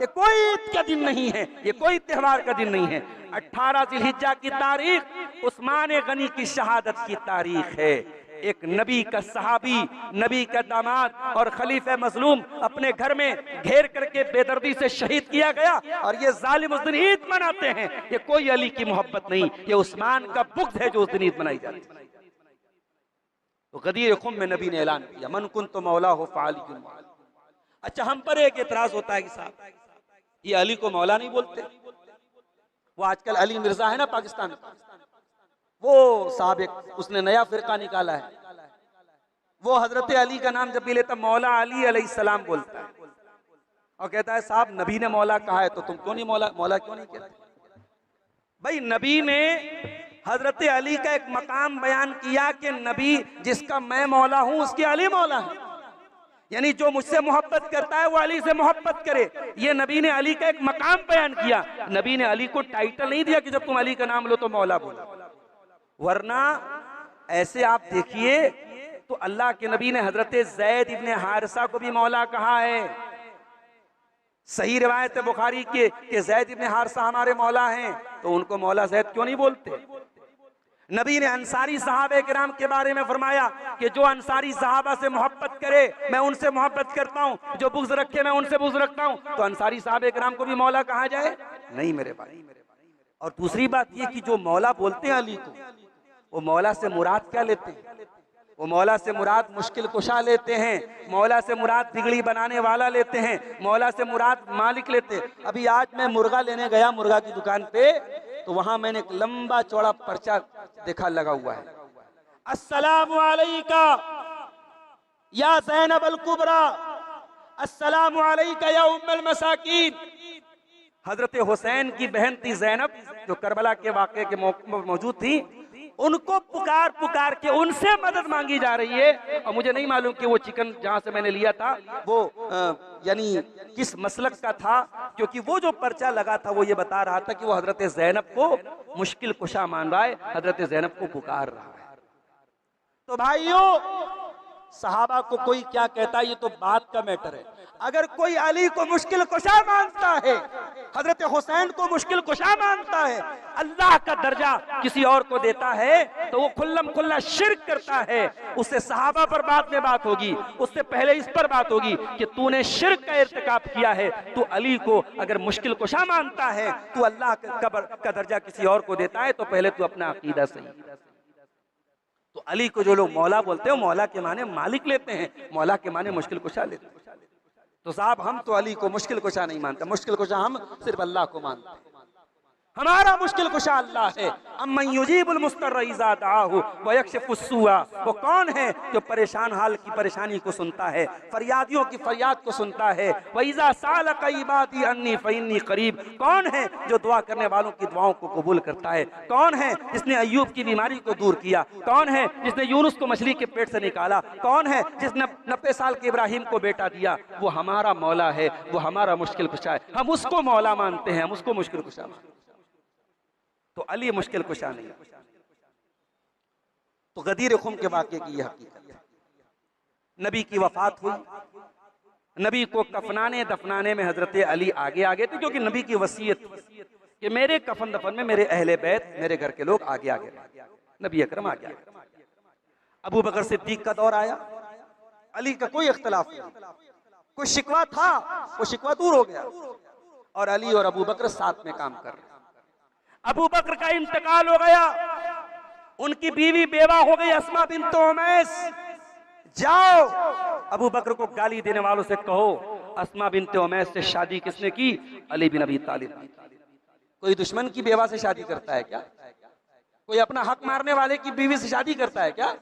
ये कोई ईद का दिन नहीं है, ये कोई त्योहार का दिन नहीं है। 18 जिलहिज्जा की तारीख उस्मान गनी की शहादत की तारीख है। एक नबी का सहाबी, नबी का दामाद और खलीफे मजलूम अपने घर में घेर करके बेदर्दी से शहीद किया गया, और ये जालिम उस दिन ईद मनाते हैं। ये कोई अली की मोहब्बत नहीं, ये उस्मान का बुग़्ज़ है जो उस दिन ईद मनाई जाती है। तो गदीर खुम में नबी ने ऐलान किया, मन कुन तो मौला हो फ़अली। अच्छा, हम पर एक एतराज होता है कि साहब ये अली को मौला नहीं बोलते। वो आजकल अली मिर्जा है ना पाकिस्तान, वो साहब एक उसने नया फिरका निकाला है, वो हजरत अली का नाम जब भी लेता मौला अली अलैहिस्सलाम बोलता है, और कहता है साहब नबी ने मौला कहा है तो तुम क्यों नहीं मौला क्यों नहीं कहते? भाई नबी ने हजरत अली का एक मकाम बयान किया कि नबी जिसका मैं मौला हूं उसके अली मौला है, यानी जो मुझसे मोहब्बत करता है वो अली से मोहब्बत करे। ये नबी ने अली का एक मकाम बयान किया। नबी ने अली को टाइटल नहीं दिया कि जब तुम अली का नाम लो तो मौला बोलो, वरना ऐसे आप देखिए तो अल्लाह के नबी ने हजरत ज़ैद इब्ने हारिसा को भी मौला कहा है। सही रिवायत है बुखारी के कि ज़ैद इब्ने हारिसा हमारे मौला हैं, तो उनको मौला ज़ैद क्यों नहीं बोलते? नबी ने अंसारी सहाबे किराम के बारे में फरमाया कि जो अंसारी सहाबा से मोहब्बत करे मैं उनसे मोहब्बत करता हूँ, जो बुग़्ज़ रखे मैं उनसे बुग़्ज़ रखता हूँ। तो अंसारी सहाबे किराम को भी मौला कहा जाए? नहीं मेरे भाई। और दूसरी बात ये कि जो मौला बोलते हैं अली को, वो मौला से मुराद क्या लेते हैं? वो मौला से मुराद मुश्किल कुशा लेते हैं, मौला से मुराद बिगड़ी बनाने वाला लेते हैं, मौला से मुराद मालिक लेते हैं। अभी आज मैं मुर्गा लेने गया मुर्गा की दुकान पे, तो वहां मैंने एक लंबा चौड़ा पर्चा देखा लगा हुआ है, अस्सलामु अलैका या ज़ैनब अल कुबरा, अस्सलामु अलैका या उम्मुल मसाकीन। हजरत हुसैन की बहन थी ज़ैनब, जो करबला के वाक़े के मौजूद थी, उनको पुकार पुकार के उनसे मदद मांगी जा रही है। और मुझे नहीं मालूम कि वो चिकन जहां से मैंने लिया था वो यानी किस मसलक का था, क्योंकि वो जो पर्चा लगा था वो ये बता रहा था कि वो हजरत ज़ैनब को मुश्किल कुशा मान रहा है, हजरत ज़ैनब को पुकार रहा है। तो भाइयों, सहाबा को कोई क्या कहता है ये तो बात का मैटर है। अगर कोई अली को मुश्किल कुशा मानता है, हजरत हुसैन को मुश्किल कुशा मानता है, अल्लाह का दर्जा किसी और को देता है, तो वो खुल्लम खुल्ला शिर्क करता है। उससे सहाबा पर बाद में बात होगी, उससे पहले इस पर बात होगी कि तूने शिर्क का इर्तिकाब किया है। तू अली को अगर मुश्किल कुशा मानता है, तू अल्लाह का दर्जा किसी और को देता है, तो पहले तू अपना अकीदा सही। तो अली को जो लोग मौला बोलते हैं, मौला के माने मालिक लेते हैं, मौला के माने मुश्किल कुशा लेते हैं। तो साहब हम तो अली को मुश्किल कुशा नहीं मानते, मुश्किल कुशा हम सिर्फ अल्लाह को मानते हैं। हमारा मुश्किल कुशा अल्लाह है। अम्मन युजीबुल मुस्तर इज़ा दआहु व यक्शिफुस सुआ, वो कौन है जो परेशान हाल की परेशानी को सुनता है, फरियादियों की फरियाद को सुनता है। व इज़ा सालक इबादी अन्नी फइन्नी करीब, कौन है जो दुआ करने वालों की दुआओं को कबूल करता है? कौन है जिसने अय्यूब की बीमारी को दूर किया? कौन है जिसने यूनुस को मछली के पेट से निकाला? कौन है जिसने 90 साल के इब्राहिम को बेटा दिया? वो हमारा मौला है, वो हमारा मुश्किल कुशा है। हम उसको मौला मानते हैं, हम उसको मुश्किल कुशा मानते हैं। तो अली मुश्किल कुशा नहीं। तो गदीर खुम के वाक़े की यह हकीकत है। नबी की वफात हुई, नबी को कफनाने दफनाने में हजरत अली आगे आगे थे, क्योंकि नबी की वसीयत कि मेरे कफन दफन में मेरे अहले बैत, मेरे घर के लोग आगे आगे रहे। नबी अकरम आगे आगे। अबू बकर सिद्दीक का दौर आया, अली का कोई इख्तलाफ नहीं, कोई शिकवा था वो शिकवा दूर हो गया, और अली और अबू बकर साथ में काम कर रहे। अबू बकर का इंतकाल हो गया, उनकी बीवी बेवा हो गई अस्मा बिन्त उमैस। जाओ अबू बकर को गाली देने वालों से कहो अस्मा बिन्त उमैस से शादी किसने की? अली बिन अबी तालिब। कोई दुश्मन की बेवा से शादी करता है क्या? कोई अपना हक मारने वाले की बीवी से शादी करता है क्या?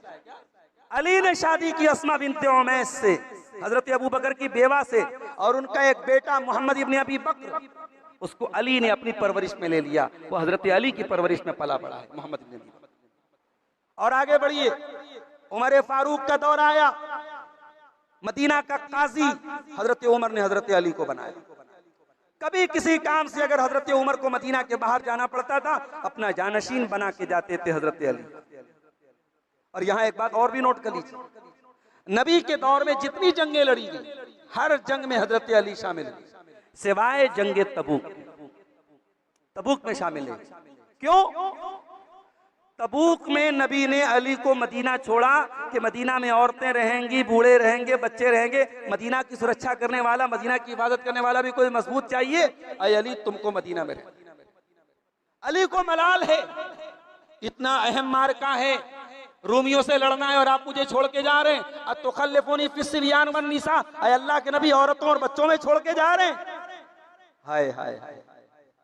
अली ने शादी की अस्मा बिन्त उमैस से, हजरत अबू बकर की बेवा से, और उनका एक बेटा मोहम्मद इब्न अबी बकर, उसको अली ने अपनी परवरिश में ले लिया। वो हजरत अली की परवरिश में पला बड़ा है मोहम्मद इब्न अबी बकर। और आगे बढ़िए, उमर फारूक का दौर आया, मदीना का काजी हजरत उमर ने हजरत अली को बनाया। कभी किसी काम से अगर हजरत उमर को मदीना के बाहर जाना पड़ता था, अपना जानशीन बना के जाते थे हजरत अली। और यहाँ एक बात और भी नोट कर लीजिए, नबी के दौर में जितनी जंगें लड़ी गई, हर जंग में हजरत अली शामिल हुए, सिवाय जंगे तबूक। तबूक में शामिल है। क्यों? तबूक में नबी ने अली को मदीना छोड़ा कि मदीना में औरतें रहेंगी, बूढ़े रहेंगे, बच्चे रहेंगे, मदीना की सुरक्षा करने वाला, मदीना की हिफाजत करने वाला भी कोई मजबूत चाहिए। अय अली तुमको मदीना में रहे। अली को मलाल है, इतना अहम मार्का है, रूमियों से लड़ना है और आप मुझे छोड़ के जा रहे हैं। अतुखल्लिफूनी फिस्सिबियान वन निसा, अय अल्लाह के नबी औरतों और बच्चों में छोड़ के जा रहे हैं। हाय हाय हाय,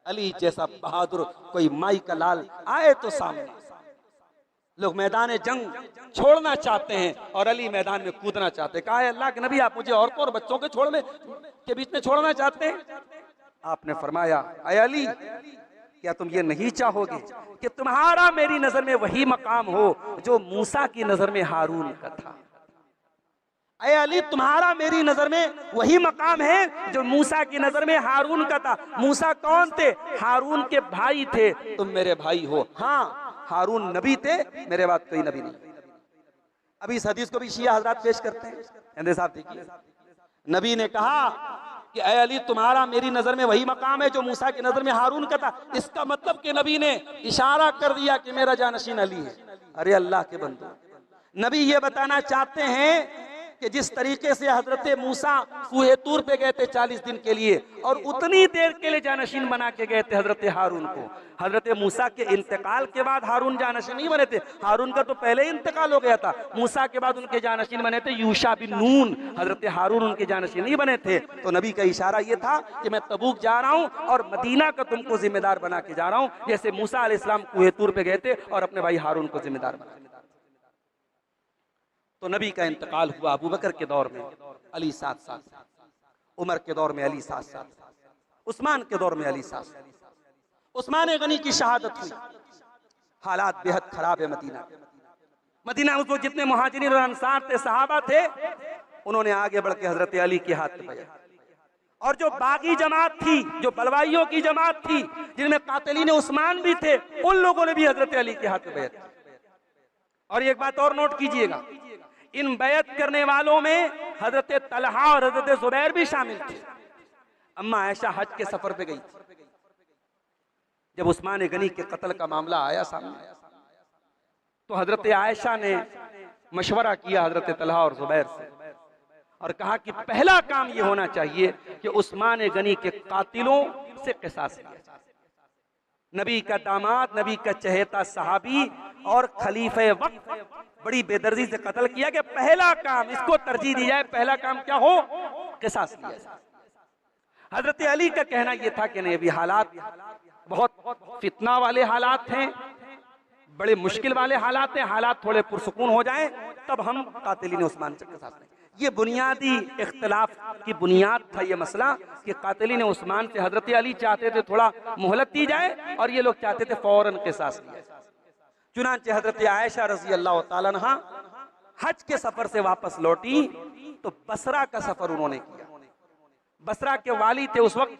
अली जैसा बहादुर कोई माई का लाल आए तो सामने। लोग मैदान जंग छोड़ना चाहते हैं और अली मैदान में कूदना चाहते हैं। कहा है अल्लाह के नबी आप मुझे औरतों और बच्चों के छोड़ में के बीच में छोड़ना चाहते हैं? आपने फरमाया अय अली, क्या तुम ये नहीं चाहोगे कि तुम्हारा मेरी नजर में वही मकाम हो जो मूसा की नजर में हारून का था? अय अली, तुम्हारा मेरी नजर में वही मकाम है जो मूसा की नजर में हारून का था। मूसा कौन थे? हारून के भाई थे, तुम मेरे भाई हो। हाँ, हारून नबी थे, मेरे बाद कोई नबी नहीं। अभी इस हदीस को भी शिया हजरात पेश करते हैं। अंदर साहब देखिए, नबी ने कहा कि अय अली, तुम्हारा मेरी नजर में वही मकाम है जो मूसा की नजर में हारून का था। इसका मतलब कि नबी ने इशारा कर दिया कि मेरा जानशीन अली है। अरे अल्लाह के बंदो, नबी ये बताना चाहते हैं कि जिस तरीके से हजरत मूसा सूहे तूर पे गए थे 40 दिन के लिए, और उतनी देर के लिए जानशीन बना के गए थे हजरत हारून को। हजरत मूसा के इंतकाल के बाद हारून जानशीन नहीं बने थे, हारून का तो पहले ही इंतकाल हो गया था। मूसा के बाद उनके जानशीन बने थे यूशा बिन नून, हजरत हारून उनके जानशीन नहीं बने थे। तो नबी का इशारा ये था कि मैं तबूक जा रहा हूँ और मदीना का तुमको जिम्मेदार बना के जा रहा हूँ, जैसे मूसा अलैहिस्सलाम सूहे तूर पे गए थे और अपने भाई हारून को जिम्मेदार बना। तो नबी का इंतकाल हुआ। अबू बकर के दौर में अली साथ साथ, उमर के दौर में अली साथ साथ, उस्मान के दौर में अली साथ साथ। उस्मान गनी की शहादत हुई। हालात बेहद खराब है मदीना। मदीना में जितने मुहाजिरीन और अंसार थे, सहाबा थे, उन्होंने आगे बढ़ के हजरत अली के हाथ में बया। और जो बागी जमात थी, जो बलवाइयों की जमात थी, जिनमें कातिलीन उस्मान भी थे, उन लोगों ने भी हजरत अली के हाथ में बैत। और एक बात और नोट कीजिएगा, इन बैत करने वालों में हजरत तलहा और हजरत जुबैर भी शामिल थे। अम्मा आयशा हज के सफर पे गई थी। जब उस्मान गनी के कत्ल का मामला आया सामने, तो हजरत आयशा ने मशवरा किया हजरत तलहा और जुबैर से और कहा कि पहला काम ये होना चाहिए कि उस्मान गनी के कातिलों से क़िसास लिया जाए। नबी का दामाद, नबी का चहेता सहाबी और खलीफे वक्त बड़ी बेदर्दी से कत्ल किया कि पहला काम इसको तरजीह दी जाए। पहला काम क्या हो? क़िसास लिया जाए। हजरत अली का कहना यह था कि नहीं, अभी हालात बहुत फितना वाले हालात हैं, बड़े मुश्किल वाले हालात हैं, हालात थोड़े पुरसुकून हो जाएं तब हम कातिलीन उस्मान से क़िसास लें। ये बुनियादी इख्तिलाफ की बुनियाद था ये मसला कि कातिलीन उस्मान से हजरत अली चाहते थे थोड़ा मोहलत दी जाए और ये लोग चाहते थे फौरन क़िसास लिया जाए। चुनांचे हजरत आयशा रज़ी अल्लाह तआला अन्हा हज के सफर से वापस लौटी तो बसरा का सफर उन्होंने किया। बसरा के वाली थे उस वक्त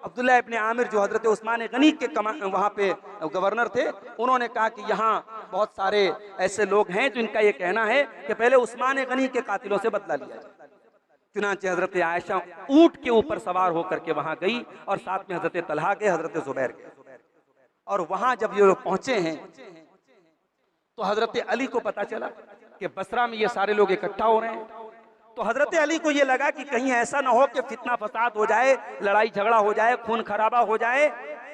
अब्दुल्ला इब्ने आमिर, जो हजरत उस्मान गनी के वहाँ पे गवर्नर थे। उन्होंने कहा कि यहाँ बहुत सारे ऐसे लोग हैं जो इनका ये कहना है कि पहले उस्मान गनी के कातिलों से बदला लिया जाए। चुनांचे हजरत आयशा ऊंट के ऊपर सवार होकर के वहां गई और साथ में हजरत तलहा के, हजरत जुबैर के। और वहां जब ये लोग पहुंचे हैं तो हजरत अली को पता चला कि बसरा में ये सारे लोग इकट्ठा हो रहे हैं। तो हजरत अली को ये लगा कि कहीं ऐसा ना हो कि फितना फसाद हो जाए, लड़ाई झगड़ा हो जाए, खून खराबा हो जाए।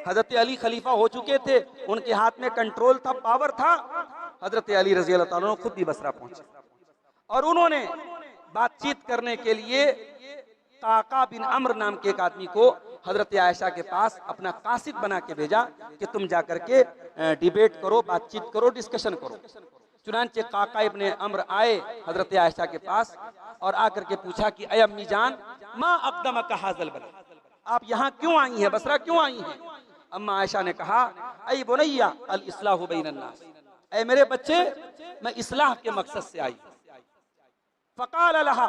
हजरत अली खलीफा हो चुके थे, उनके हाथ में कंट्रोल था, पावर था। हजरत अली रजी अल्लाह ताला खुद भी बसरा पहुंचे और उन्होंने बातचीत करने के लिए काका बिन अम्र नाम के एक आदमी को हजरत आयशा के पास अपना कासिद बना के भेजा कि तुम जाकर के डिबेट करो, बातचीत करो, डिस्कशन करो। चुनांचे काका इब्ने अम्र आए हजरत आयशा के पास और आकर के पूछा कि अय अम्मी जान, माँ अक़दम का हाज़ल बना, आप यहाँ क्यों आई हैं, बसरा क्यों आई हैं? अम्मा आयशा ने कहा, अय बुनैया अल इस्लाहु बैनन नास, ऐ मेरे बच्चे, मैं इस्लाह के मकसद से आई। फ़क़ाल लहा,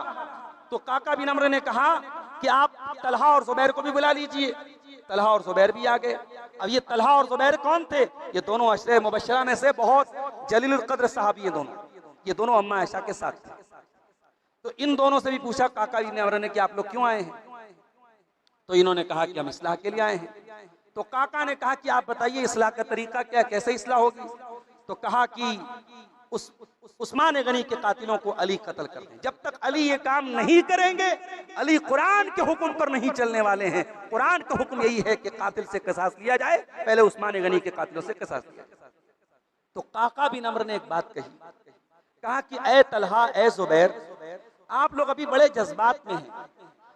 तो काका बिन अम्र ने कहा कि आप तलहा और जुबैर को भी बुला लीजिए। तलहा और जुबैर भी आ गए। अब ये तलहा और जुबैर कौन थे? ये दोनों अशरे मुबश्शरा में से बहुत जलीलुल क़द्र सहाबी हैं दोनों। ये दोनों अम्मा आयशा के साथ थे। तो इन दोनों से भी पूछा काका बिन अम्र ने कि आप लोग क्यों आए हैं? तो इन्होंने कहा कि हम इस्लाह के लिए आए हैं। तो काका ने कहा कि आप बताइए इस्लाह का तरीका क्या, कैसे इस्लाह होगी? तो कहा कि उस्मान गनी के कातिलों को अली कत्ल कर दें। जब तक अली ये काम नहीं करेंगे, अली कुरान के हुक्म पर नहीं चलने वाले हैं। कुरान का हुक्म यही है कि कातिल से क़िसास लिया जाए, पहले उस्मान गनी के कातिलों से क़िसास लिया जाए। तो काका बिन अम्र ने एक बात कही, कहा कि ए तलहा, ए जुबैर, आप लोग अभी बड़े जज्बात में हैं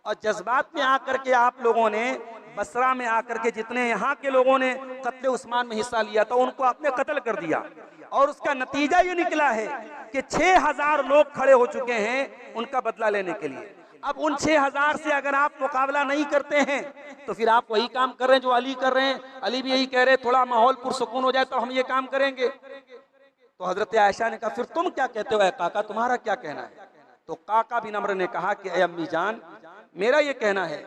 और जज्बात में आकर के आप लोगों ने बसरा में आकर के जितने यहाँ के लोगों ने कत्ले उस्मान में हिस्सा लिया था उनको आपने कत्ल कर दिया। और उसका नतीजा ये निकला है कि 6000 लोग खड़े हो चुके हैं उनका बदला लेने के लिए। अब उन 6000 से अगर आप मुकाबला नहीं करते हैं तो फिर आप वही काम कर रहे हैं जो अली कर रहे हैं। अली भी यही कह रहे हैं, थोड़ा माहौल पुरसुकून हो जाए तो हम ये काम करेंगे। तो हजरत आयशा ने कहा, फिर तुम क्या कहते हो काका, तुम्हारा क्या कहना है? तो काका बिन अम्र ने कहा कि अम्मी जान, मेरा ये कहना है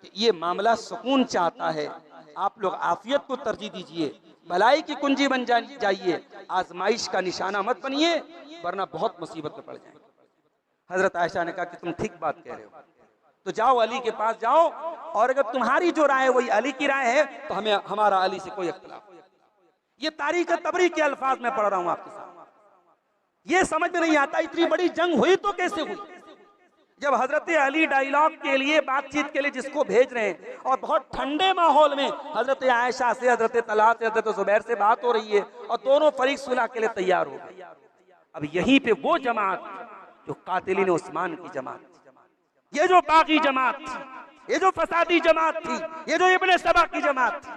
कि ये मामला सुकून चाहता है, आप लोग आफियत को तरजीह दीजिए, भलाई की कुंजी बन जाइए, आजमाइश का निशाना मत बनिए, वरना बहुत मुसीबत में पड़ जाएंगे। हजरत आयशा ने कहा कि तुम ठीक बात कह रहे हो, तो जाओ अली के पास जाओ, और अगर तुम्हारी जो राय है वही अली की राय है तो हमें हमारा अली से कोई इख्तिलाफ। ये तारीख तबरी के अल्फाज में पढ़ रहा हूं आपके साथ। ये समझ में नहीं आता इतनी बड़ी जंग हुई तो कैसे हुई? जब हजरत अली डायलॉग के लिए, बातचीत के लिए जिसको भेज रहे हैं और बहुत ठंडे माहौल में हजरत आयशा से, हजरत तलहा से, हजरत जुबैर से बात हो रही है और दोनों फरीक सुलह के लिए तैयार हो गए। अब यहीं पे वो जमात जो कातिलीन उस्मान की जमात थी, ये जो बागी जमात थी, ये जो फसादी जमात थी, ये जो इब्ने सबा की जमात थी,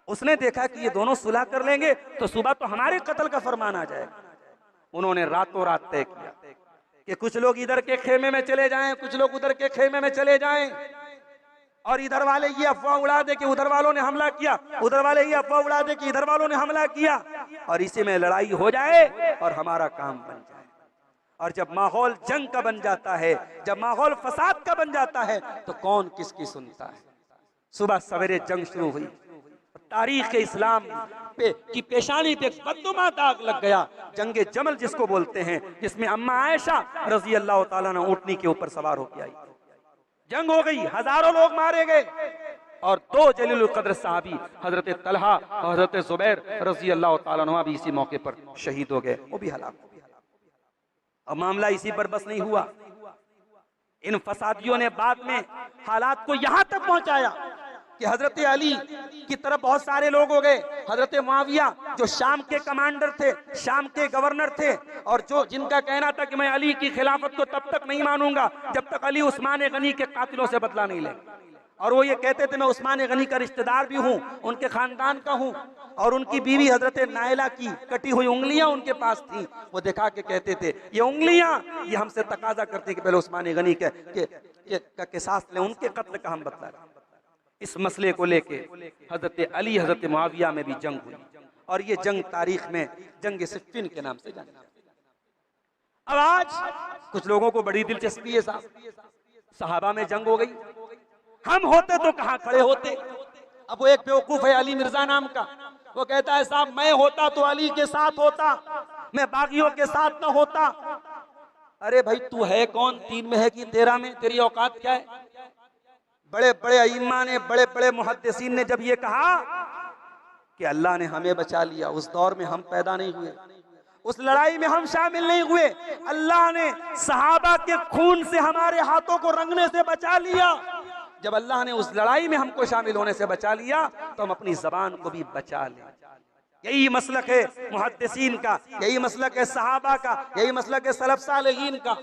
उसने देखा कि ये दोनों सुलह कर लेंगे तो सुबह तो हमारे कत्ल का फरमान आ जाएगा। उन्होंने रातों रात तय किया कि कुछ लोग इधर के खेमे में चले जाएं, कुछ लोग उधर के खेमे में चले जाएं, और इधर वाले ये अफवाह उड़ा दे कि उधर वालों ने हमला किया, उधर वाले ये अफवाह उड़ा दे कि इधर वालों ने हमला किया, और इसी में लड़ाई हो जाए और हमारा काम बन जाए। और जब माहौल जंग का बन जाता है, जब माहौल फसाद का बन जाता है तो कौन किसकी सुनता है? सुबह सवेरे जंग शुरू हुई, तारीख इस्लाम पे की पेशानी पे बदनुमा दाग लग गया। जंगे जमल जिसको बोलते हैं, जिसमें अम्मा आयशा रजी अल्लाह ताला ने ऊँटनी के ऊपर सवार होकर आई। जंग हो गई, हजारों लोग मारे गए और 2 जलीलुल क़द्र सहाबी हजरत तलहा और हजरत जुबैर रजी अल्लाह ताला अन्हुमा भी इसी मौके पर शहीद हो गए, वो भी हलाक हो गए। अब मामला इसी पर बस नहीं हुआ, इन फसादियों ने बाद में हालात को यहां तक पहुंचाया कि हजरत अली की तरफ बहुत सारे लोग हो गए। हजरत मुआविया जो शाम के कमांडर थे, शाम के गवर्नर थे, और जो जिनका कहना था कि मैं अली की खिलाफत को तब तक नहीं मानूंगा जब तक अली उस्मान गनी के कातिलों से बदला नहीं लेंगे। और वो ये कहते थे मैं उस्मान गनी का रिश्तेदार भी हूँ, उनके खानदान का हूँ, और उनकी बीवी हजरत नायला की कटी हुई उंगलियां उनके पास थी। वो दिखा के कहते थे ये उंगलियां ये हमसे तकाजा करती कि पहले उस्मान गनी के क़िसास लें, उनके कत्ल का हम बदला लें। इस मसले को लेके हजरत अली हजरत मुआविया में भी जंग हुई, और ये जंग तारीख में जंग सिफ़िन के नाम से जानी जाती है। अब आज कुछ लोगों को बड़ी दिलचस्पी है साहब, सहाबा में जंग हो गई, हम होते तो कहां खड़े होते। अब वो एक बेवकूफ है अली मिर्जा नाम का, वो कहता है साहब मैं होता तो अली के साथ होता, मैं बागियों के साथ ना होता। अरे भाई तू है कौन, 3 में है कि 13 में, तेरी औकात क्या है। बड़े बड़े अइम्मा ने, बड़े बड़े मुहद्दिसीन ने जब ये कहा कि अल्लाह ने हमें बचा लिया, उस दौर में हम पैदा नहीं हुए, उस लड़ाई में हम शामिल नहीं हुए, अल्लाह ने सहाबा के खून से हमारे हाथों को रंगने से बचा लिया। जब अल्लाह ने उस लड़ाई में हमको शामिल होने से बचा लिया तो हम अपनी जबान को भी बचा लें। यही मसलक है मुहद्दिसीन का, यही मसलक है सहाबा का, यही मसलक है सलफ सालेहीन का।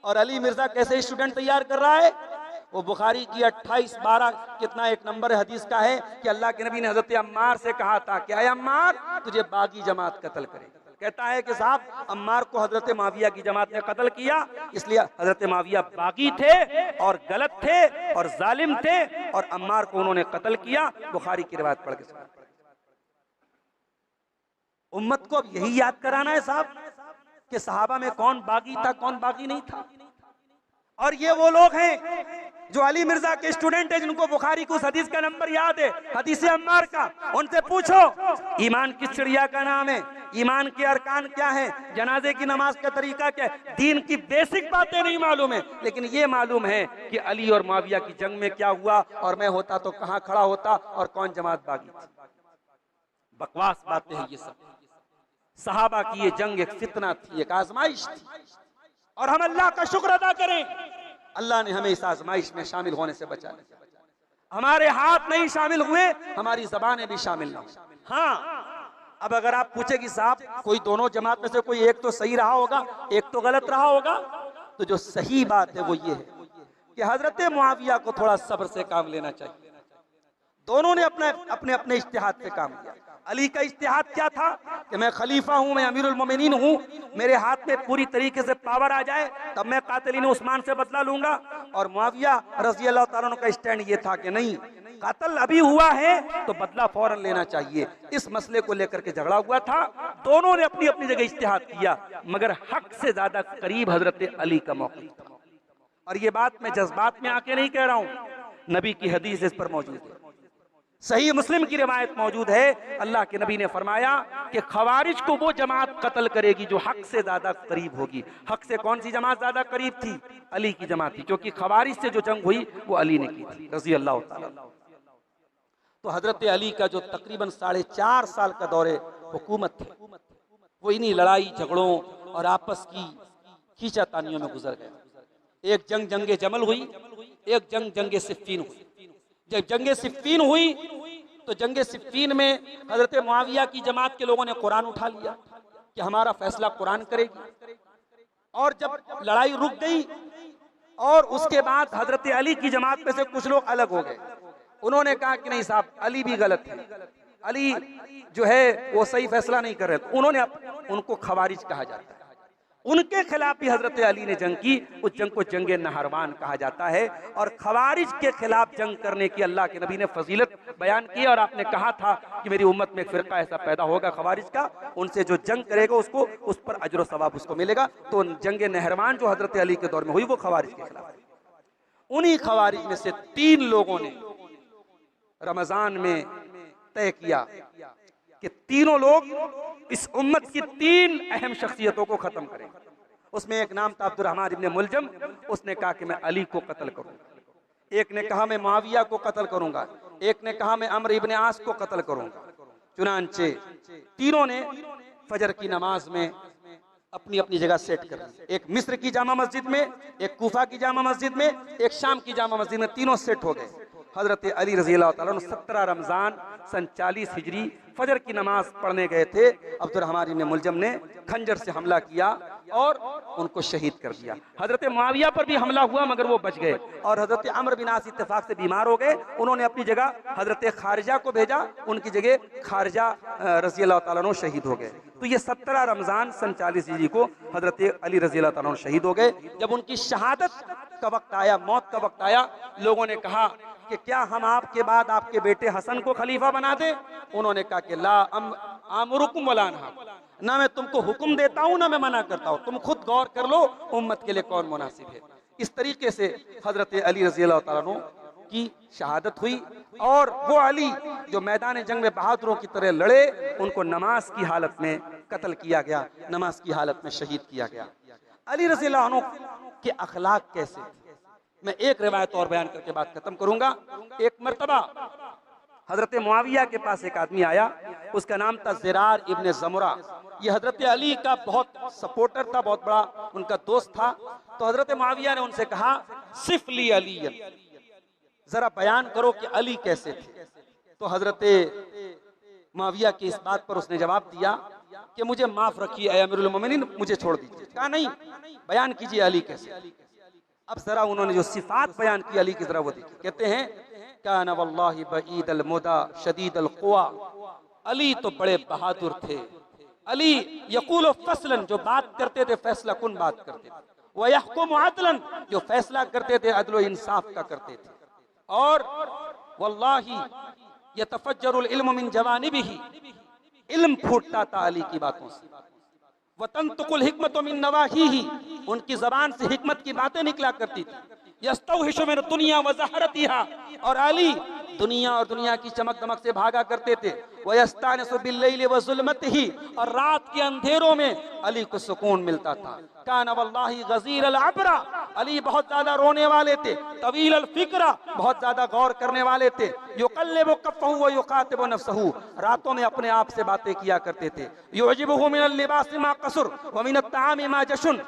और अली मिर्जा कैसे स्टूडेंट तैयार कर रहा है, वो बुखारी की 28-12 कितना एक नंबर हदीस का है कि अल्लाह के नबी ने हजरत अम्मार से कहा था कि अय अम्मार तुझे बागी जमात कत्ल करे। कहता है कि साहब अम्मार को हजरत माविया की जमात ने कत्ल किया, इसलिए हजरत माविया बागी थे और गलत थे और जालिम थे और अम्मार को उन्होंने कत्ल किया। बुखारी की रिवायत पढ़ के सुना। उम्मत को अब यही याद कराना है साहब कि सहाबा में कौन बागी था कौन बागी नहीं था। और ये वो लोग हैं जो अली मिर्जा के स्टूडेंट हैं, जिनको बुखारी को उस हदीस का नंबर याद है, हदीस अम्मार का। उनसे पूछो ईमान किस चिड़िया का नाम है, ईमान के अरकान क्या है, जनाजे की नमाज का तरीका क्या है। दीन की बेसिक बातें नहीं मालूम है, लेकिन ये मालूम है कि अली और माविया की जंग में क्या हुआ और मैं होता तो कहां खड़ा होता और कौन जमात बागी थी। बकवास बातें हैं ये सब। सहाबा की ये जंग एक फितना थी, एक आजमाइश थी, और हम अल्लाह का शुक्र अदा करें, अल्लाह ने हमें इस आजमाइश में शामिल होने से बचा लिया। हमारे हाथ नहीं शामिल हुए, हमारी जबानें भी शामिल ना हो। हाँ, अब अगर आप पूछे कि साहब कोई दोनों जमात में से कोई एक तो सही रहा होगा एक तो गलत रहा होगा, तो जो सही बात है वो ये है कि हजरत मुआविया को थोड़ा सब्र से काम लेना चाहिए। दोनों ने अपने अपने इज्तिहाद से काम लिया। अली का इज्तिहाद क्या था कि मैं खलीफा हूं, मैं अमीरुल मोमिनीन हूं, मेरे हाथ में पूरी तरीके से पावर आ जाए तब मैं कातिलीन उस्मान से बदला लूंगा। और मुआविया रज़ी अल्लाह तआला अन्हु का स्टैंड ये था कि नहीं, कातल अभी हुआ है तो बदला फौरन लेना चाहिए। इस मसले को लेकर के झगड़ा हुआ था। दोनों ने अपनी अपनी जगह इज्तिहाद किया, मगर हक से ज्यादा करीब हजरत अली का मौक़िफ़ था। और ये बात मैं जज्बात में आके नहीं कह रहा हूं, नबी की हदीस इस पर मौजूद है। सही मुस्लिम की रिवायत मौजूद है, अल्लाह के नबी ने फरमाया कि खवारिज को वो जमात कत्ल करेगी जो हक से ज्यादा करीब होगी। हक से कौन सी जमात ज्यादा करीब थी? अली की जमात थी, क्योंकि खवारिज से जो जंग हुई वो अली ने की थी रज़ी अल्लाह ताला। तो हजरत अली का जो तकरीबन 4.5 साल का दौरे हुकूमत थे वो इन्हीं लड़ाई झगड़ों और आपस की खींचातानियों में गुजर गया। एक जंग जंगे जमल हुई, एक जंग जंगे सिफ़ीन हुई। जब जंगे सिफ़ीन हुई तो जंगे सिफ़ीन में हजरत मुआविया की जमात के लोगों ने कुरान उठा लिया कि हमारा फैसला कुरान करेगी। और जब लड़ाई रुक गई और उसके बाद हजरत अली की जमात में से कुछ लोग अलग हो गए, उन्होंने कहा कि नहीं साहब अली भी गलत है, अली जो है वो सही फैसला नहीं कर रहे। तो उन्होंने उनको खवारिज कहा जाता है, उनके खिलाफ भी हजरत अली ने जंग की। उस जंग को जंगे नहरवान कहा जाता है। और खवारिज के खिलाफ जंग करने की अल्लाह के नबी ने फजीलत बयान की और आपने कहा था कि मेरी उम्मत में एक फिरका ऐसा पैदा होगा खवारिज का, उनसे जो जंग करेगा उसको उस पर अजर व सवाब उसको मिलेगा। तो जंगे नहरवान जो हजरत अली के दौर में हुई वो खवारिज के खिलाफ। उन्हीं खवारिज में से 3 लोगों ने रमजान में तय किया कि तीनों लोग इस उम्मत की 3 अहम शख्सियतों को खत्म करें। उसमें एक नाम था अब्दुर्रहमान इब्ने मुलजम, उसने कहा कि मैं अली को कत्ल करूंगा। एक ने कहा मैं मुआविया को कत्ल करूंगा, एक ने कहा मैं अम्र इब्ने आस को कत्ल करूंगा। चुनांचे तीनों ने फजर की नमाज में अपनी अपनी जगह सेट कर ली। एक मिस्र की जामा मस्जिद में, एक कूफा की जामा मस्जिद में, एक शाम की जामा मस्जिद में, तीनों सेट हो गए। हजरत अली रज़ी अल्लाह ताला अन्हु 17 रमजान सन 40 हिजरी फजर की नमाज पढ़ने गए थे। अब्दुर्रहमान इब्ने मुलजम ने खंजर से हमला किया और उनको शहीद कर दिया। हजरत मुआविया पर भी हमला हुआ मगर वो बच गए। और हजरत अम्र बिन आस इत्तेफाक से बीमार हो गए, उन्होंने अपनी जगह हजरत खारिजा को भेजा, उनकी जगह खारिजा रज़ी अल्लाह ताला अन्हु शहीद हो गए। तो ये 17 रमजान सन 40 हिजरी को हजरत अली रज़ी अल्लाह ताला अन्हु शहीद हो गए। जब उनकी शहादत का वक्त आया, मौत का वक्त आया, लोगों ने कहा कि क्या हम आपके बाद आपके बेटे हसन को खलीफा बना दें? उन्होंने कहा कि ला आमुरुकुम वला अनहा, ना मैं तुमको हुक्म देता हूं ना मैं मना करता हूं, तुम खुद गौर कर लो उम्मत के लिए कौन मुनासिब है। इस तरीके से हजरत अली रज़ी अल्लाह ताला अन्हु उनकी शहादत हुई। और वो अली जो मैदान जंग में बहादुरों की तरह लड़े, उनको नमाज की हालत में कत्ल किया गया, नमाज की हालत में शहीद किया गया। अली रज़ी अल्लाह अन्हु के अखलाक कैसे थे, मैं एक रिवायत और बयान करके बात खत्म करूंगा। एक मर्तबा हजरत मुआविया के पास एक आदमी आया, उसका नाम था ज़िरार इब्न ज़मुरा। ये हजरत अली का बहुत सपोर्टर था, बहुत बड़ा उनका दोस्त था। तो हजरत मुआविया ने उनसे कहा, सिफ ली अली, जरा बयान करो कि अली कैसे थे। तो हजरत मुआविया की इस बात पर उसने जवाब दिया कि मुझे माफ रखिए ऐ अमीरुल मोमिनीन, मुझे छोड़ दीजिए। कहा नहीं, बयान कीजिए अली कैसे। अब जरा उन्होंने जो सिफात बयान की अली की, जरा वो देखिए। कहते हैं, काना वल्लाहि बईद अल मुदा शदीद अल क़ुवा, अली तो बड़े बहादुर थे। अली यक़ूल फसलन, जो बात करते थे फैसला कुन बात करते थे। व यहकुम अदलन, जो फैसला करते थे अदल व इंसाफ का करते थे। और वल्लाही यतफज्जरुल इल्म मिन जवानिबिही, इल्म फूटता था अली की बातों से। वतंतुकुल हिकमत मिन नवाहिही, उनकी जबान से हिकमत की बातें निकला करती थी। यस्तौहिशु मिन दुनिया व ज़हरतिहा, और अली दुनिया और दुनिया की चमक दमक से भागा करते थे। वयस्तानिसु बिल्लैलि व ज़ुल्मतिही, और रात के अंधेरों में अली को सुकून मिलता था। काना वल्लाही गज़ीर अल अबरा, अली बहुत ज्यादा रोने वाले थे। तवील अल फिक्रा, बहुत ज्यादा गौर करने वाले थे। युक़ल्लिबु कफ़हु व युक़ातिबु नफ़्सहु, रातों में अपने आप से बातें किया करते थे। युअजिबुहु मिनल लिबासि मा क़सुर व मिनत ताअमि मा जशुन,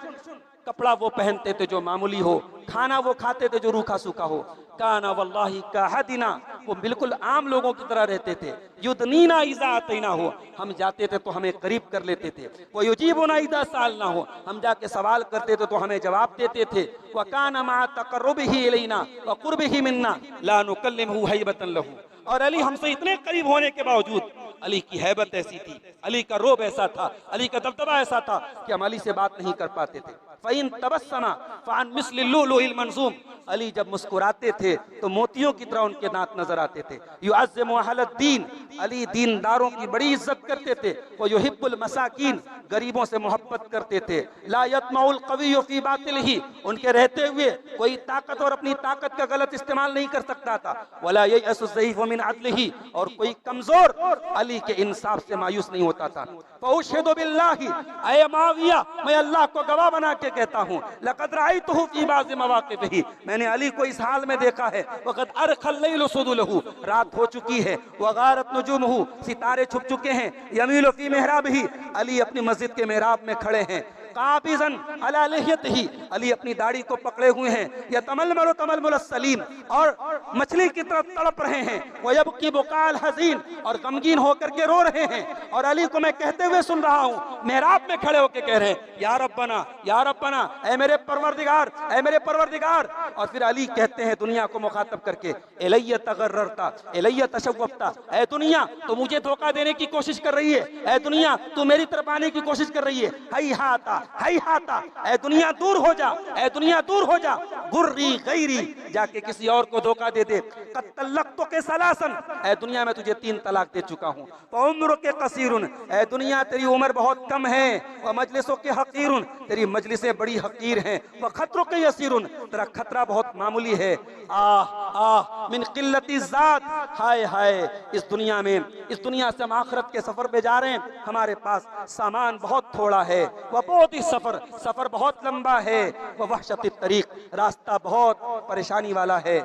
कपड़ा वो पहनते थे जो मामूली हो, खाना वो खाते थे जो रूखा सूखा हो। काना वल्लाही का हदिना, वो बिल्कुल आम लोगों की तरह रहते थे। युदनीना इज़ा अतैना हो, हम जाते थे तो हमें करीब कर लेते थे। वो युजीबुना इज़ा सालना हो, हम जाके सवाल करते थे तो हमें जवाब देते थे। व काना मा तक़र्रुबिही इलैना व क़ुर्बिही मिन्ना ला नुकल्लिमुहु हैबतन लहू, और अली हमसे इतने करीब होने के बावजूद अली की हैबत ऐसी थी, अली का रोब ऐसा था, अली का दबदबा ऐसा था कि हम अली से बात नहीं कर पाते थे। फ़इन तबस्समा फ़अन मिस्लि लुलुइल मंज़ूम, अली जब मुस्कुराते थे तो मोतियों की तरह उनके दांत नजर आते थे। युअज़्ज़िमु अहलद दीन, अली दीनदारों की बड़ी इज्जत करते थे। व युहिब्बुल मसाकीन, गरीबों से मोहब्बत करते थे। ला यत्मउल क़विय्यु फ़ी बातिलिही, उनके रहते हुए कोई ताकतवर अपनी ताकत का गलत इस्तेमाल नहीं कर सकता था। वला ययअसु ज़ईफ़ु मिन अदलिही, और कोई कमजोर अली के इंसाफ से मायूस नहीं होता था। फ़उशहिदु बिल्लाहि, ऐ मुआविया, मैं अल्लाह को गवाह बना के कहता हूँ, लक़द रअयतुहु फ़ी बाज़ि मवाक़िफ़िही, मैंने अली को इस हाल में देखा है। वक़द अरख़ल लैलु सुदुलहु, रात हो चुकी है। वग़ारत नुजूमुहु, सितारे छुप चुके हैं। यमीलु फ़ी मिहराबिही, अली अपनी मस्जिद के मेहराब में खड़े हैं। काबिज़न अला लिह्यतिही, अली अपनी दाढ़ी को पकड़े हुए हैं। यतमलमलु तमलमुल सलीम, और मछली की तरफ तड़प रहे हैं। वयबकी बुकाल हज़ीन, और गमगीन होकर के रो रहे हैं। और अली को मैं कहते हुए सुन रहा हूँ, मेहराब में खड़े होकर कह रहे हैं, या रब्बना या रब्बना, ऐ मेरे परवरदिगार, ऐ मेरे परवरदिगार। और फिर अली कहते हैं दुनिया को मुखातब करके, इलैया तगर्ररता इलैया तशव्वफ़ता, ऐ दुनिया तो मुझे धोखा देने की कोशिश कर रही है। ऐ दुनिया तू मेरी तरफ आने की कोशिश कर रही है। हैहाता हैहाता, ऐ दुनिया दूर हो जा, ऐ दुनिया दूर हो जा। गुर्री गैरी, जाके किसी और को धोखा दे दे। क़द तल्लक़तु के सलासन, ऐ दुनिया मैं तुझे 3 तलाक दे चुका हूँ। उम्र के कसीरुन, ऐ दुनिया तेरी उम्र बहुत कम है। व मजलिसों के हकीरुन, तेरी मजलिसें बड़ी हकीर हैं। व खतरों के यसीरुन, तेरा खतरा बहुत मामूली है। आह आह मिन क़िल्लति ज़ात, हाय हाय, इस दुनिया में, इस दुनिया से हम आखिरत के सफर पे जा रहे हैं, हमारे पास सामान बहुत थोड़ा है। वह बहुत ही सफर, सफर बहुत लंबा है। वह वहशत तरीक, रास्ता बहुत परेशानी वाला है।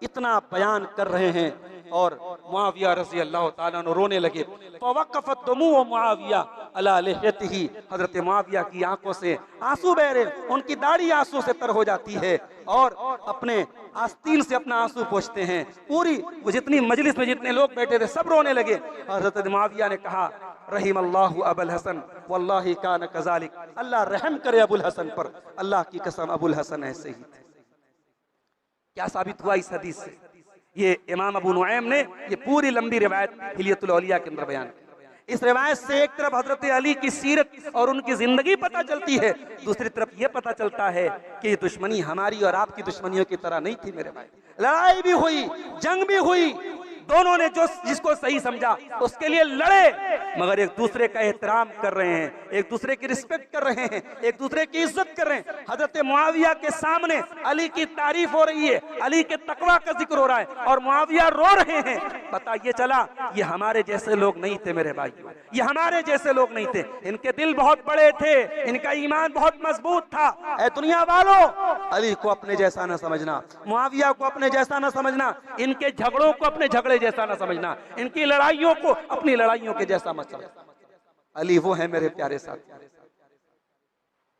इतना बयान कर रहे हैं और मुआविया रज़ी अल्लाह ताला अन्हु रोने लगे। फ़वक़फ़त दुमूअ मुआविया अला लिह्यतिही, हज़रत मुआविया की आंखों से आंसू बह रहे, उनकी दाढ़ी आंसू से तर हो जाती है और अपने आस्तीन से अपना आंसू पोंछते हैं। पूरी वो जितनी मजलिस में जितने लोग बैठे थे सब रोने लगे। हज़रत मुआविया ने कहा, रहीमल्लाहु अबुल हसन वल्लाहि कान कज़ालिक, अल्लाह रहम करे अबुल हसन पर, अल्लाह की कसम अबुल हसन ऐसे ही थे। क्या साबित हुआ इस हदीस से? ये इमाम अबू नुऐम ने ये पूरी लंबी रिवायत हिलियतुल औलिया के अंदर बयान की। इस रिवायत से एक तरफ हजरत अली की सीरत और उनकी जिंदगी पता चलती है, दूसरी तरफ ये पता चलता है कि दुश्मनी हमारी और आपकी दुश्मनियों की तरह नहीं थी मेरे भाई। लड़ाई भी हुई, जंग भी हुई, दोनों ने जो जिसको सही समझा उसके लिए लड़े, मगर एक दूसरे का एहतराम कर रहे हैं, एक दूसरे की रिस्पेक्ट कर रहे हैं, एक दूसरे की इज्जत कर रहे हैं। हजरत मुआविया के सामने अली की तारीफ हो रही है, अली के तकवा का जिक्र हो रहा है और मुआविया रो रहे हैं। पता ये चला ये हमारे जैसे लोग नहीं थे मेरे भाइयों, ये हमारे जैसे लोग नहीं थे। इनके दिल बहुत बड़े थे, इनका ईमान बहुत मजबूत था। ऐ दुनिया वालों, अली को अपने जैसा ना समझना, मुआविया को अपने जैसा ना समझना, इनके झगड़ों को अपने झगड़े जैसा ना समझना, इनकी लड़ाइयों को अपनी लड़ाइयों के जैसा मत समझना। अली वो है मेरे प्यारे साथी।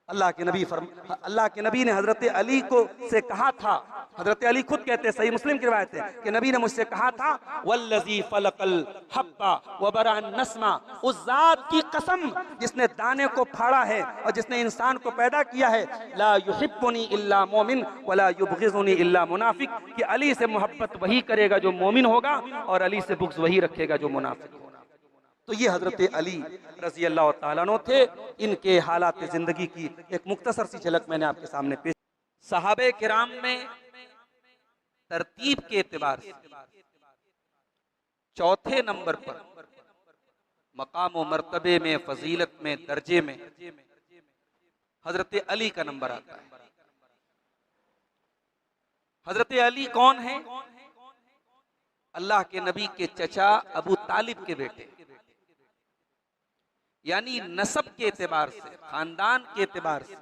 अल्लाह के नबी ने हजरत अली को से कहा था, हजरत अली खुद कहते हैं, सही मुस्लिम की रिवायत है कि नबी ने मुझसे कहा था, वल्लज़ी फलकल हब्बा व बरअन नस्मा, उस जात की कसम जिसने दाने को फाड़ा है और जिसने इंसान को पैदा किया है, ला युहिब्बुनी इल्ला मोमिन वला युबग़िज़ुनी इल्ला मुनाफिक, कि अली से मोहब्बत वही करेगा जो मोमिन होगा और अली से बुग़्ज़ वही रखेगा जो मुनाफिक होगा। तो ये हजरत अली रज़ी अल्लाह ताला अन्हु थे। इनके हालात जिंदगी की एक मुख्तसर सी झलक मैंने आपके सामने पेश। सहाबे किराम में तरतीब के एतबार से चौथे नंबर पर मकाम व मर्तबे में, फजीलत में, दर्जे में हजरत अली का नंबर आता है। हजरत अली कौन है? अल्लाह के नबी के चचा अबू तालिब के बेटे, यानी नसब के एतबार से, खानदान के एतबार से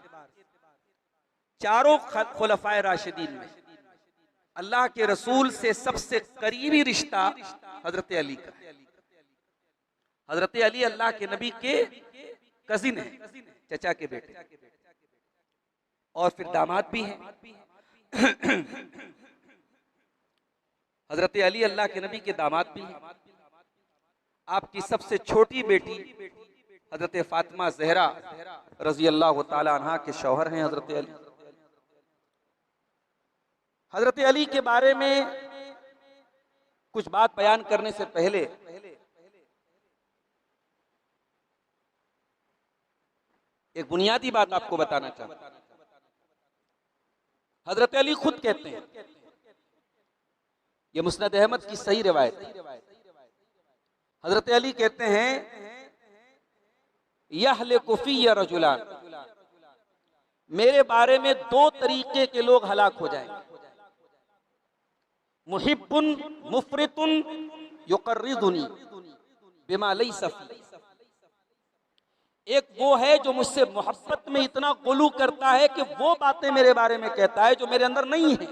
चारों खुलफाए राशिदीन में अल्लाह के रसूल से सबसे करीबी रिश्ता हजरत अली का है। हजरत अली अल्लाह के नबी के कजिन है, चचा के बेटे, और फिर दामाद भी हैं। हजरत अली अल्लाह के नबी के दामाद भी हैं। आपकी सबसे छोटी बेटी हजरत फातिमा ज़हरा रजी अल्लाह ताला अन्हा के शौहर हैं हजरत अली। हजरत अली के बारे में कुछ बात बयान करने से पहले एक बुनियादी बात आपको बताना चाहता हूं। हजरत अली खुद कहते हैं, यह मुस्नद अहमद की सही रिवायत है, हजरत अली कहते हैं, यहलिकु फिय्या रजुलान, मेरे बारे में दो तरीके के लोग हलाक हो जाएंगे। मुहिब्बुन मुफरितुन युकर्रिदुनी बिमा लैसा फी, एक वो है जो मुझसे मोहब्बत में इतना गुलू करता है कि वो बातें मेरे बारे में कहता है जो मेरे अंदर नहीं है।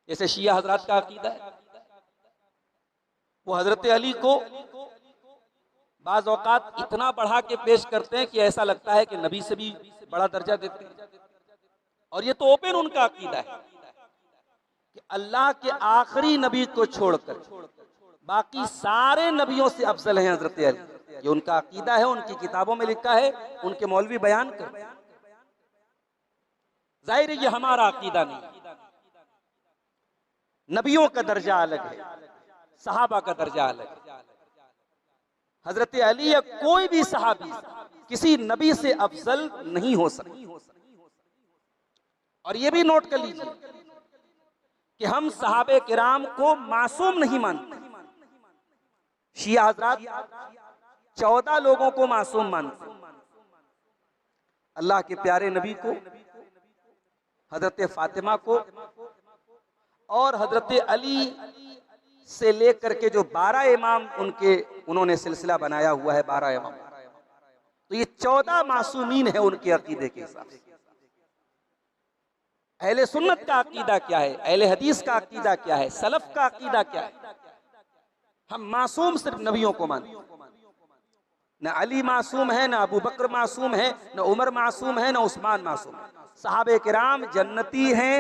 जैसे शिया हजरात का अकीदा है, वो हजरत अली को बाज़ औकात इतना बढ़ा के पेश करते हैं कि ऐसा लगता है कि नबी से भी बड़ा दर्जा देते हैं। और ये तो ओपन उनका अकीदा है कि अल्लाह के आखिरी नबी को छोड़कर बाकी सारे नबियों से अफजल हैं हजरत अली। ये उनका अकीदा है, उनकी किताबों में लिखा है, उनके मौलवी बयान कर। जाहिर है ये हमारा अकीदा नहीं। नबियों का दर्जा अलग है, सहाबा का दर्जा अलग है। हजरत अली या कोई भी सहाबी किसी नबी से अफजल नहीं हो सकता। और ये भी नोट कर लीजिए कि हम सहाबे किराम को मासूम नहीं मानते। शिया हजरात 14 लोगों को मासूम मानते, अल्लाह के प्यारे नबी को, हजरत फातिमा को, और हजरत अली से लेकर के जो 12 इमाम उन्होंने सिलसिला बनाया हुआ है, 12 इमाम, तो ये 14 मासूमीन है उनके अकीदे के हिसाब से। अहले सुन्नत का अकीदा क्या है, अहले हदीस का अकीदा क्या है, सलफ का अकीदा क्या है? हम मासूम सिर्फ नबियों को मानते हैं। न अली मासूम है, न अबू बकर मासूम है, न उमर मासूम है, न उस्मान मासूम है। सहाबे किराम जन्नती हैं,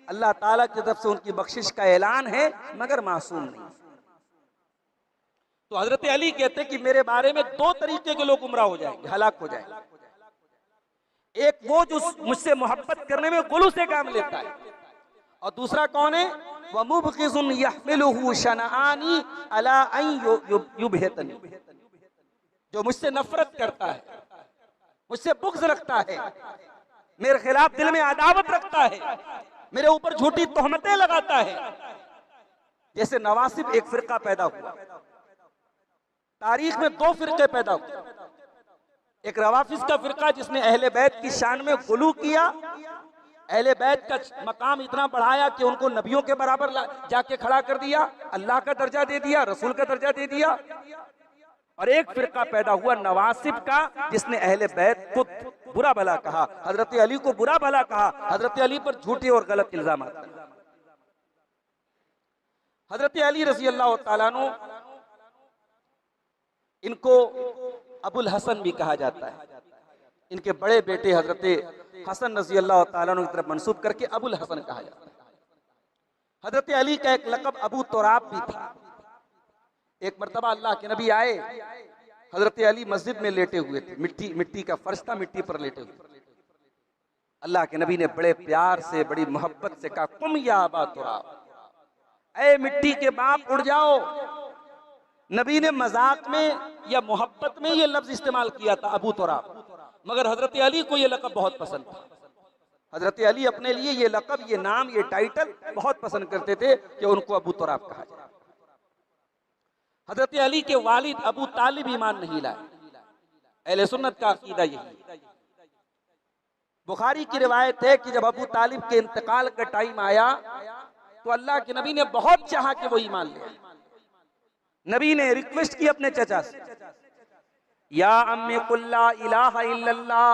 अल्लाह ताला की तरफ से उनकी बख्शिश का ऐलान है, मगर मासूम नहीं। तो हजरत अली कहते हैं कि मेरे बारे में दो तरीके के लोग गुमराह हो जाएंगे, हलाक हो जाएंगे। एक वो जो मुझसे मोहब्बत करने में गुलू से काम लेता है, और दूसरा कौन है? वमुबग़िज़ुन यहमिलुहु शनआनी अला अन युबहितनी, जो मुझसे नफरत करता है, मुझसे बुग़्ज़ रखता है, मेरे खिलाफ दिल में अदावत रखता है, मेरे ऊपर झूठी तोहमतें लगाता है, जैसे नवासिब एक फिरका पैदा हुआ, तारीख में 2 फिरके पैदा हुए। एक रवाफिज का फिरका जिसने अहले बैत की शान में गुलू किया, अहले बैत का मकाम इतना बढ़ाया कि उनको नबियों के बराबर जाके खड़ा कर दिया, अल्लाह का दर्जा दे दिया, रसूल का दर्जा दे दिया। और एक फिरका पैदा हुआ नवासिब का जिसने अहले बैत को बुरा भला कहा, हजरत अली को बुरा भला कहा, हजरत अली पर झूठे और गलत इल्जाम। हजरत अली रजी अल्लाह तआला अन्हु, इनको अबुल हसन भी कहा जाता है। इनके बड़े बेटे हजरत हसन रजी अल्लाह तआला अन्हु की तरफ मंसूब करके अबुल हसन कहा जाता है। हजरत अली का एक लक़ब अबू तुराब भी था। एक मर्तबा अल्लाह के नबी आए, हजरत अली मस्जिद में लेटे हुए थे, मिट्टी का फर्श था, मिट्टी पर लेटे हुए। अल्लाह के नबी ने बड़े प्यार से, बड़ी मोहब्बत से कहा, कुम या अबा तुराब, ऐ मिट्टी के बाप उड़ जाओ। नबी ने मजाक में या मोहब्बत में ये लफ्ज इस्तेमाल किया था अबू तुराब, मगर हजरत अली को ये लक़ब बहुत पसंद था। हजरत अली अपने लिए ये लक़ब, ये नाम, ये टाइटल बहुत पसंद करते थे कि उनको अबू तुराब कहा जाए। हजरत अली के वालिद अबू तालिब ईमान नहीं लाए। अहले सुन्नत का अकीदा यही। बुखारी की रिवायत है कि जब अबू तालिब के इंतकाल का टाइम आया तो अल्लाह के नबी ने बहुत चाहा कि वो ईमान ले। नबी ने रिक्वेस्ट की अपने चचा से, या अम्मी कुल ला इलाहा इल्लल्लाह,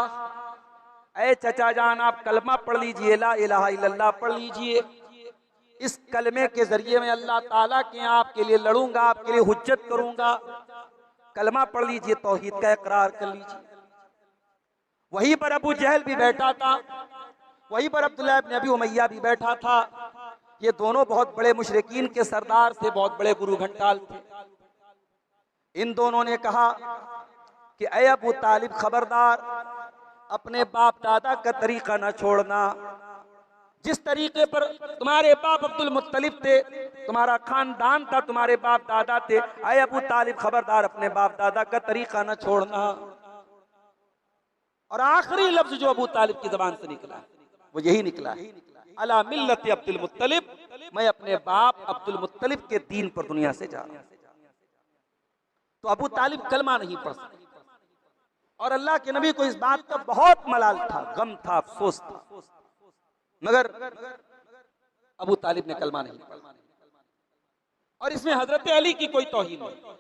ऐ चचा जान आप कलमा पढ़ लीजिए, ला इलाहा इल्लल्लाह पढ़ लीजिए। इस कलमे के जरिए मैं अल्लाह ताला के यहाँ आपके लिए लड़ूंगा, आपके लिए हुज्जत करूंगा। कलमा पढ़ लीजिए, तौहीद का इकरार कर लीजिए। वहीं पर अबू जहल भी बैठा था, वहीं पर अब्दुल्लाह इब्न अबी उमय्या भी बैठा था। ये दोनों बहुत बड़े मुशरिकीन के सरदार थे, बहुत बड़े गुरु घंटाल थे। इन दोनों ने कहा कि ऐ अबू तालिब, खबरदार, अपने बाप दादा का तरीका ना छोड़ना। जिस तरीके पर तुम्हारे बाप अब्दुल मुत्तलिब थे, तुम्हारा खानदान था, तुम्हारे बाप दादा थे, ऐ अबू तालिब खबरदार, अपने बाप दादा का तरीका ना छोड़ना। और आखिरी लफ्ज जो अबू तालिब की जबान से निकला वो यही निकला, अला मिल्लत अब्दुल मुत्तलिब, मैं अपने बाप अब्दुल मुत्तलिब के दीन पर दुनिया से जा रहा हूं। तो अबू तालिब कलमा नहीं पढ़ सके और अल्लाह के नबी को इस बात का बहुत मलाल था, गम था, अफसोस था, मगर अबू तालिब ने कलमा नहीं पढ़ा। और इसमें हजरत अली की कोई तौहीन नहीं।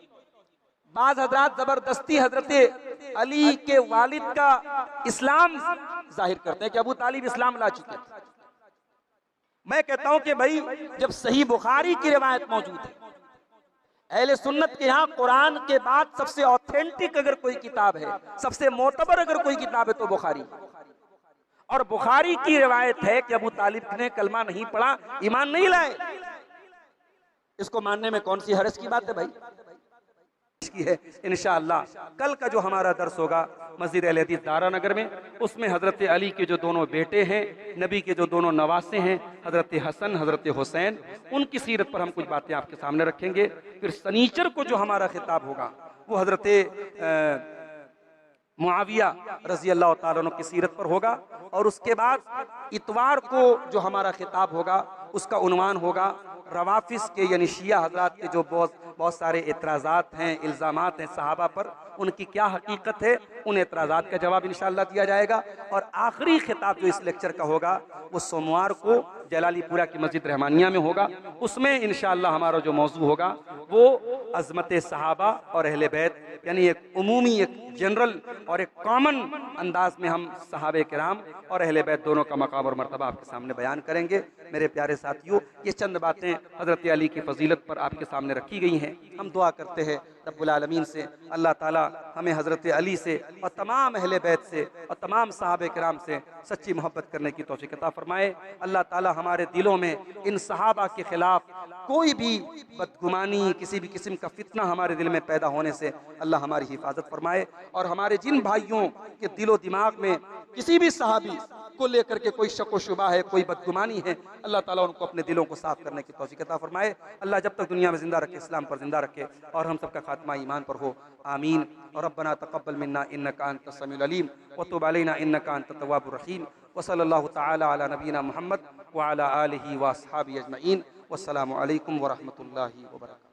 बाज़ हजरात जबरदस्ती हजरत अली के वालिद का इस्लाम जाहिर करते हैं कि अबू तालिब इस्लाम ला चुके थे। मैं कहता हूं कि भाई, जब सही बुखारी की रिवायत मौजूद है, अहले सुन्नत के यहाँ कुरान के बाद सबसे ऑथेंटिक अगर कोई किताब है, सबसे मोतबर अगर कोई किताब है तो बुखारी। और बुखारी की रिवायत है कि अबू तालिब ने कलमा नहीं पढ़ा, ईमान नहीं लाए। इसको मानने में कौन सी हरज की बात है भाई? की है इंशाअल्लाह। कल का जो हमारा दर्स होगा मस्जिद अहले हदीस दारा नगर में, उसमें हजरत अली के जो दोनों बेटे हैं, नबी के जो दोनों नवासे हैं, हजरत हसन, हजरत हुसैन, उनकी सीरत पर हम कुछ बातें आपके सामने रखेंगे। फिर सनीचर को जो हमारा खिताब होगा वो हजरत मुआविया रजी अल्लाह तआला अन्हु की सीरत पर होगा। और उसके बाद इतवार को जो हमारा खिताब होगा उसका उन्वान होगा रवाफिस के यानी शिया हजरात के जो बहुत सारे एतराज़ात हैं, इल्ज़ामात हैं सहाबा पर, उनकी क्या हकीकत है, उन एतराज़ात का जवाब इंशाअल्लाह दिया जाएगा। और आखिरी खिताब जो इस लेक्चर का होगा वो सोमवार को जलालीपुरा की मस्जिद रहमानिया में होगा। उसमें इंशाअल्लाह हमारा जो मौजू होगा वो अज़मत सहाबा और अहले बैत, यानी एक उमूमी, एक जनरल और एक कॉमन अंदाज में हम सहाबे किराम और अहले बैत दोनों का मकाम और मर्तबा आपके सामने बयान करेंगे। मेरे प्यारे साथियों, ये चंद बातें हज़रत अली की फजीलत पर आपके सामने रखी गई हैं। हम दुआ करते हैं रब्बुल आलमीन से, अल्लाह ताला हमें हज़रत अली से और तमाम अहले बैत से और तमाम सहाबे किराम से सच्ची मोहब्बत करने की तौफीक अता फरमाए। अल्लाह ताला हमारे दिलों में इन सहाबा के खिलाफ कोई भी बदगुमानी, किसी भी किस्म का फितना हमारे दिल में पैदा होने से अल्लाह हमारी हिफाजत फरमाए। और हमारे जिन भाइयों के दिलो दिमाग में किसी भी सहाबी को लेकर के कोई शक व शुबा है, कोई बदगुमानी है, अल्लाह ताला उनको अपने दिलों को साफ करने की तौफीक अता फरमाए। अल्लाह जब तक दुनिया में जिंदा रखे, इस्लाम पर जिंदा रखे और हम सबका खात्मा ईमान पर हो, आमीन। और रब्बना तक़ब्बल मिन्ना इन्नका अंतस समीउल अलीम व तुब अलैना इन्नका अंतत तव्वाबुर रहीम व सल्लल्लाहु तआला अला नबीना मुहम्मद व अला आलिहि व अस्हाबिहि अजमईन वस्सलामु अलैकुम व रहमतुल्लाहि व बरकातुहू।